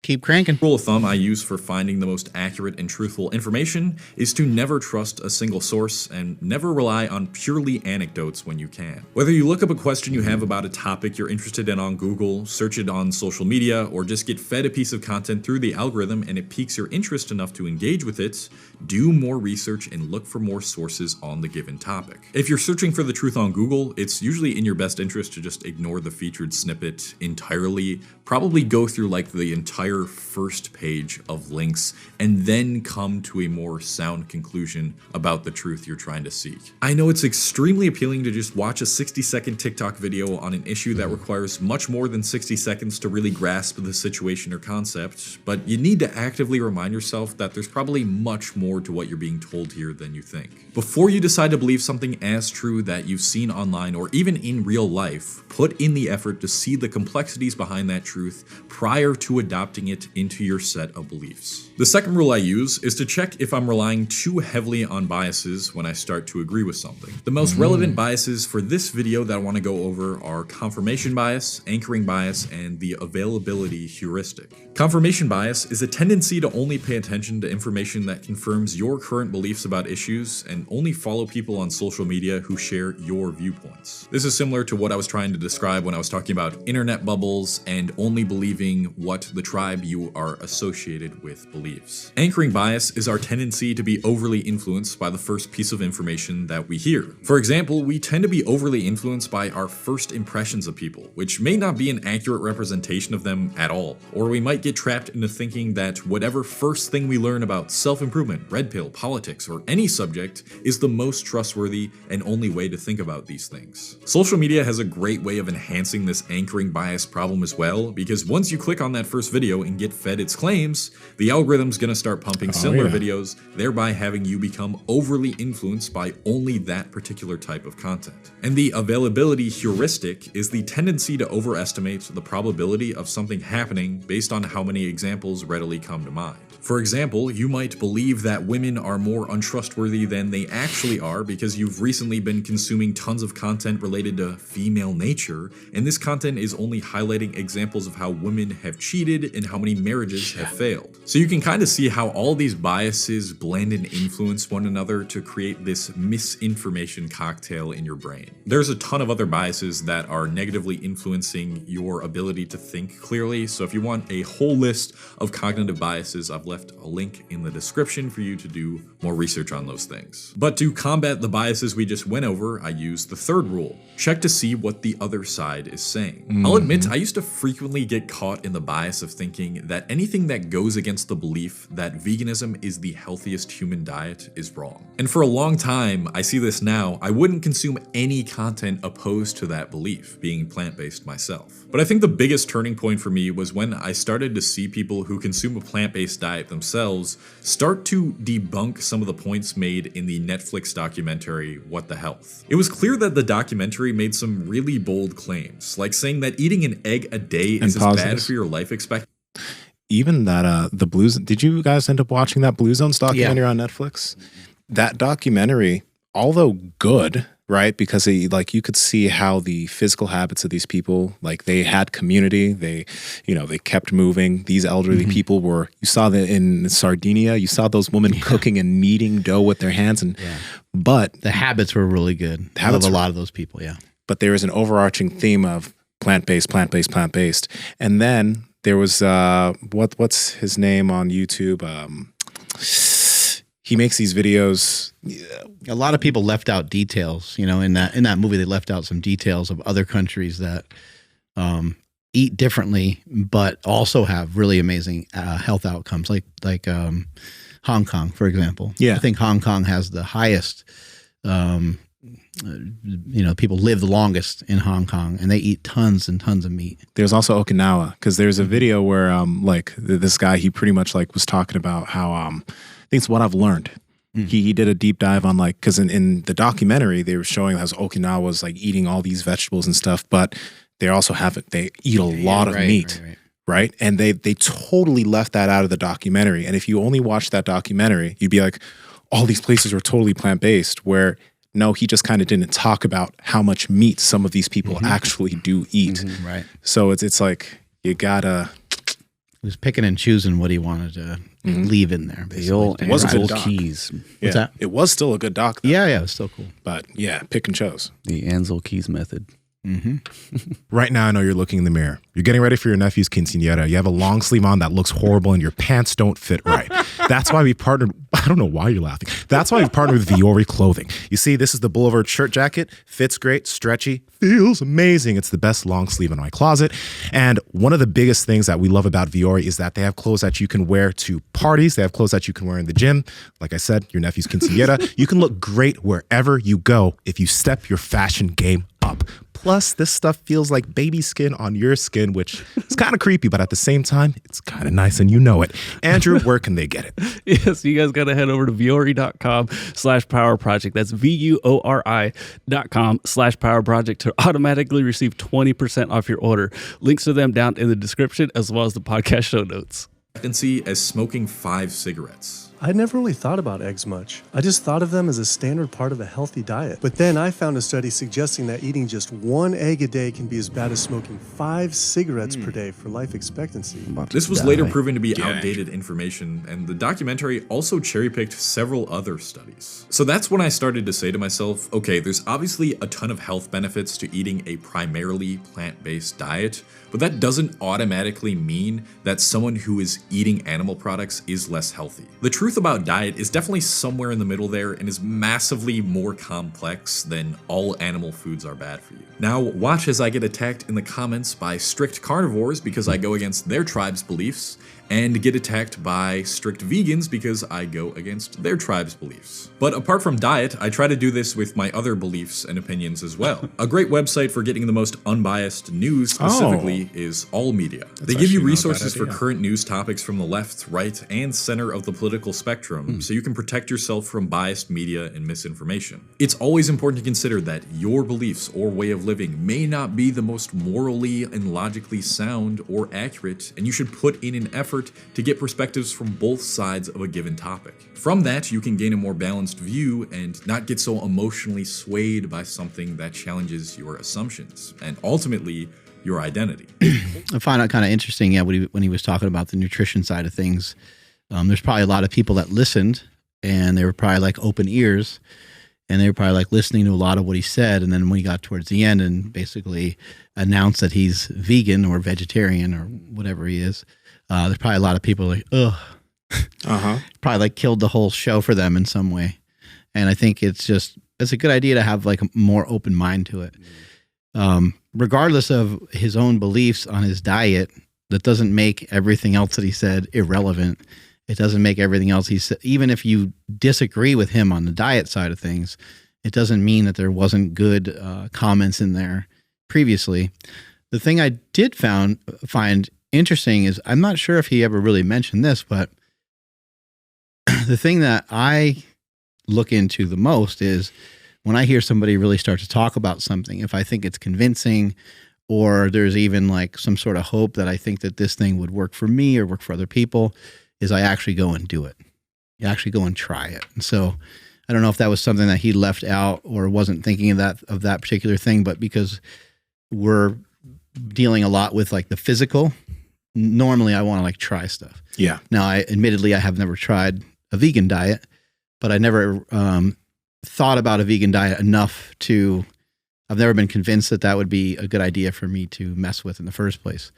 Keep cranking. Rule of thumb I use for finding the most accurate and truthful information is to never trust a single source and never rely on purely anecdotes when you can. Whether you look up a question you have about a topic you're interested in on Google, search it on social media, or just get fed a piece of content through the algorithm and it piques your interest enough to engage with it, do more research and look for more sources on the given topic. If you're searching for the truth on Google, it's usually in your best interest to just ignore the featured snippet entirely, probably go through like the entire first page of links and then come to a more sound conclusion about the truth you're trying to seek. I know it's extremely appealing to just watch a 60-second TikTok video on an issue that requires much more than 60 seconds to really grasp the situation or concept, but you need to actively remind yourself that there's probably much more to what you're being told here than you think. Before you decide to believe something as true that you've seen online or even in real life, put in the effort to see the complexities behind that truth prior to adopting it into your set of beliefs. The second rule I use is to check if I'm relying too heavily on biases when I start to agree with something. The most relevant biases for this video that I want to go over are confirmation bias, anchoring bias, and the availability heuristic. Confirmation bias is a tendency to only pay attention to information that confirms your current beliefs about issues and only follow people on social media who share your viewpoints. This is similar to what I was trying to describe when I was talking about internet bubbles and only believing what the tribe you are associated with believes. Anchoring bias is our tendency to be overly influenced by the first piece of information that we hear. For example, we tend to be overly influenced by our first impressions of people, which may not be an accurate representation of them at all, or we might get trapped into thinking that whatever first thing we learn about self-improvement, red pill, politics, or any subject is the most trustworthy and only way to think about these things. Social media has a great way of enhancing this anchoring bias problem as well, because once you click on that first video and get fed its claims, the algorithm's gonna start pumping similar videos, thereby having you become overly influenced by only that particular type of content. And the availability heuristic is the tendency to overestimate the probability of something happening based on how many examples readily come to mind. For example, you might believe that women are more untrustworthy than they actually are because you've recently been consuming tons of content related to female nature, and this content is only highlighting examples of how women have cheated and how many marriages have failed. So you can kind of see how all these biases blend and influence one another to create this misinformation cocktail in your brain. There's a ton of other biases that are negatively influencing your ability to think clearly, so if you want a whole list of cognitive biases, I've left a link in the description for you to do more research on those things. But to combat the biases we just went over, I use the third rule. Check to see what the other side is saying. I'll admit, I used to frequently get caught in the bias of thinking thinking that anything that goes against the belief that veganism is the healthiest human diet is wrong. And for a long time, I see this now, I wouldn't consume any content opposed to that belief, being plant-based myself. But I think the biggest turning point for me was when I started to see people who consume a plant-based diet themselves start to debunk some of the points made in the Netflix documentary, What the Health. It was clear that the documentary made some really bold claims, like saying that eating an egg a day is as bad for your life expectancy. Even that, the Blue Zone, did you guys end up watching that Blue Zones documentary on Netflix? That documentary, although good, right? Because like you could see how the physical habits of these people, like they had community, they kept moving. These elderly people were, you saw that in Sardinia, you saw those women cooking and kneading dough with their hands. But the habits were really good. I love a lot of those people, But there was an overarching theme of plant-based, plant-based, plant-based. And then there was, what's his name on YouTube? He makes these videos. A lot of people left out details, in that movie. They left out some details of other countries that eat differently, but also have really amazing health outcomes, like Hong Kong, for example. I think Hong Kong has the highest. People live the longest in Hong Kong, and they eat tons and tons of meat. There's also Okinawa, because there's a video where this guy, he pretty much was talking about how I think it's what I've learned. He did a deep dive on because in the documentary they were showing how Okinawa was eating all these vegetables and stuff, but they also they eat a lot of meat. Right? And they totally left that out of the documentary. And if you only watch that documentary, you'd be like, all these places are totally plant-based, where no, he just kind of didn't talk about how much meat some of these people actually do eat. Right. So it's like, you gotta... He was picking and choosing what he wanted to leave in there. The old Ansel Keys. What's that? It was still a good doc, though. Yeah, it was still cool. But yeah, pick and chose. The Ansel Keys method. Right now, I know you're looking in the mirror. You're getting ready for your nephew's quinceañera. You have a long sleeve on that looks horrible and your pants don't fit right. That's why we partnered. I don't know why you're laughing. That's why we partnered with Viore Clothing. You see, this is the Boulevard shirt jacket. Fits great, stretchy, feels amazing. It's the best long sleeve in my closet. And one of the biggest things that we love about Viore is that they have clothes that you can wear to parties. They have clothes that you can wear in the gym. Like I said, your nephew's quinceañera. You can look great wherever you go if you step your fashion game up. Plus, this stuff feels like baby skin on your skin, which is kind of creepy, but at the same time, it's kind of nice and you know it. Andrew, where can they get it? Yes, you guys got to head over to viore.com/power project. That's VUORI.com/power project to automatically receive 20% off your order. Links to them down in the description as well as the podcast show notes. As smoking 5 cigarettes. I'd never really thought about eggs much. I just thought of them as a standard part of a healthy diet. But then I found a study suggesting that eating just 1 egg a day can be as bad as smoking 5 cigarettes per day for life expectancy. This was later proven to be outdated information, and the documentary also cherry-picked several other studies. So that's when I started to say to myself, okay, there's obviously a ton of health benefits to eating a primarily plant-based diet, but that doesn't automatically mean that someone who is eating animal products is less healthy. The truth about diet is definitely somewhere in the middle there and is massively more complex than all animal foods are bad for you. Now, watch as I get attacked in the comments by strict carnivores because I go against their tribe's beliefs, and get attacked by strict vegans because I go against their tribe's beliefs. But apart from diet, I try to do this with my other beliefs and opinions as well. A great website for getting the most unbiased news specifically is All Media. They give you resources for current news topics from the left, right, and center of the political spectrum, so you can protect yourself from biased media and misinformation. It's always important to consider that your beliefs or way of living may not be the most morally and logically sound or accurate, and you should put in an effort to get perspectives from both sides of a given topic. From that, you can gain a more balanced view and not get so emotionally swayed by something that challenges your assumptions and ultimately your identity. I find it kind of interesting, when he was talking about the nutrition side of things. There's probably a lot of people that listened, and they were probably like open ears, and they were probably like listening to a lot of what he said. And then when he got towards the end and basically announced that he's vegan or vegetarian or whatever he is, there's probably a lot of people like, ugh. Probably like killed the whole show for them in some way. And I think it's a good idea to have like a more open mind to it. Regardless of his own beliefs on his diet, That doesn't make everything else that he said irrelevant. It doesn't make everything else he said, even if you disagree with him on the diet side of things, it doesn't mean that there wasn't good comments in there previously. The thing I did find interesting is, I'm not sure if he ever really mentioned this, but the thing that I look into the most is when I hear somebody really start to talk about something, if I think it's convincing, or there's even like some sort of hope that I think that this thing would work for me or work for other people, is I actually go and do it. You actually go and try it. And so I don't know if that was something that he left out or wasn't thinking of that particular thing, but because we're dealing a lot with like the physical, normally I want to like try stuff. Yeah. Now, admittedly, I have never tried a vegan diet, but I never thought about a vegan diet enough I've never been convinced that would be a good idea for me to mess with in the first place.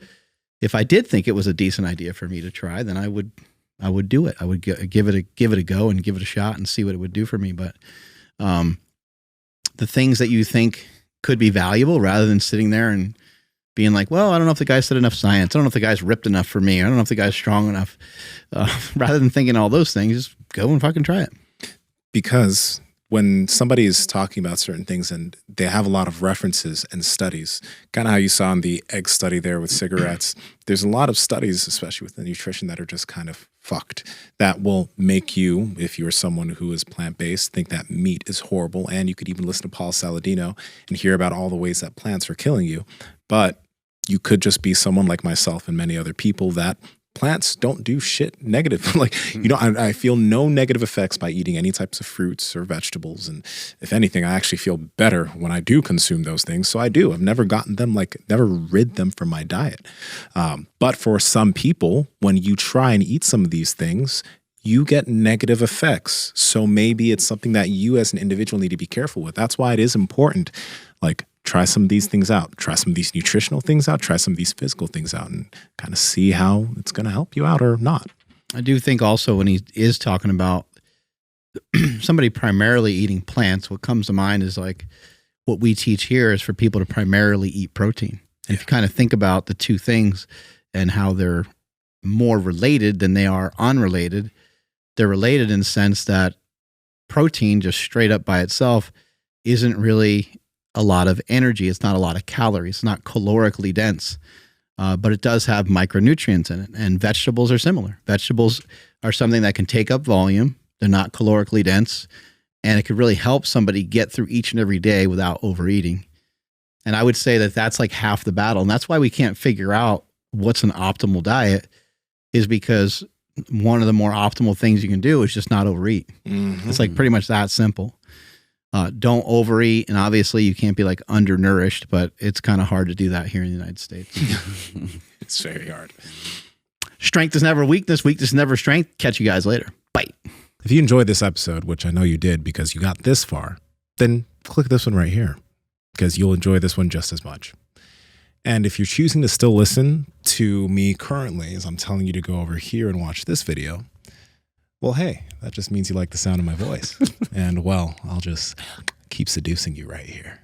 If I did think it was a decent idea for me to try, then I would do it. I would give it a go and give it a shot and see what it would do for me. But the things that you think could be valuable, rather than sitting there and being like, well, I don't know if the guy said enough science. I don't know if the guy's ripped enough for me. I don't know if the guy's strong enough. Rather than thinking all those things, just go and fucking try it. Because when somebody is talking about certain things and they have a lot of references and studies, kind of how you saw in the egg study there with cigarettes, there's a lot of studies, especially with the nutrition, that are just kind of fucked, that will make you, if you're someone who is plant-based, think that meat is horrible. And you could even listen to Paul Saladino and hear about all the ways that plants are killing you. But you could just be someone like myself and many other people that plants don't do shit negative. Like, I feel no negative effects by eating any types of fruits or vegetables. And if anything, I actually feel better when I do consume those things. So I do. I've never gotten them, never rid them from my diet. But for some people, when you try and eat some of these things, you get negative effects. So maybe it's something that you as an individual need to be careful with. That's why it is important. Like, try some of these things out, try some of these nutritional things out, try some of these physical things out, and kind of see how it's going to help you out or not. I do think also when he is talking about somebody primarily eating plants, what comes to mind is like what we teach here is for people to primarily eat protein. And if you kind of think about the two things and how they're more related than they are unrelated, they're related in the sense that protein just straight up by itself isn't really a lot of energy. It's not a lot of calories. It's not calorically dense, but it does have micronutrients in it. And vegetables are similar. Vegetables are something that can take up volume. They're not calorically dense, and it could really help somebody get through each and every day without overeating. And I would say that that's like half the battle. And that's why we can't figure out what's an optimal diet, is because one of the more optimal things you can do is just not overeat. Mm-hmm. It's like pretty much that simple. Don't overeat, and obviously you can't be like undernourished, but it's kind of hard to do that here in the United States. It's very hard. Strength is never weakness. Weakness is never strength. Catch you guys later. Bye. If you enjoyed this episode, which I know you did because you got this far, then click this one right here because you'll enjoy this one just as much. And if you're choosing to still listen to me currently, as I'm telling you to go over here and watch this video, well, hey, that just means you like the sound of my voice. And, well, I'll just keep seducing you right here.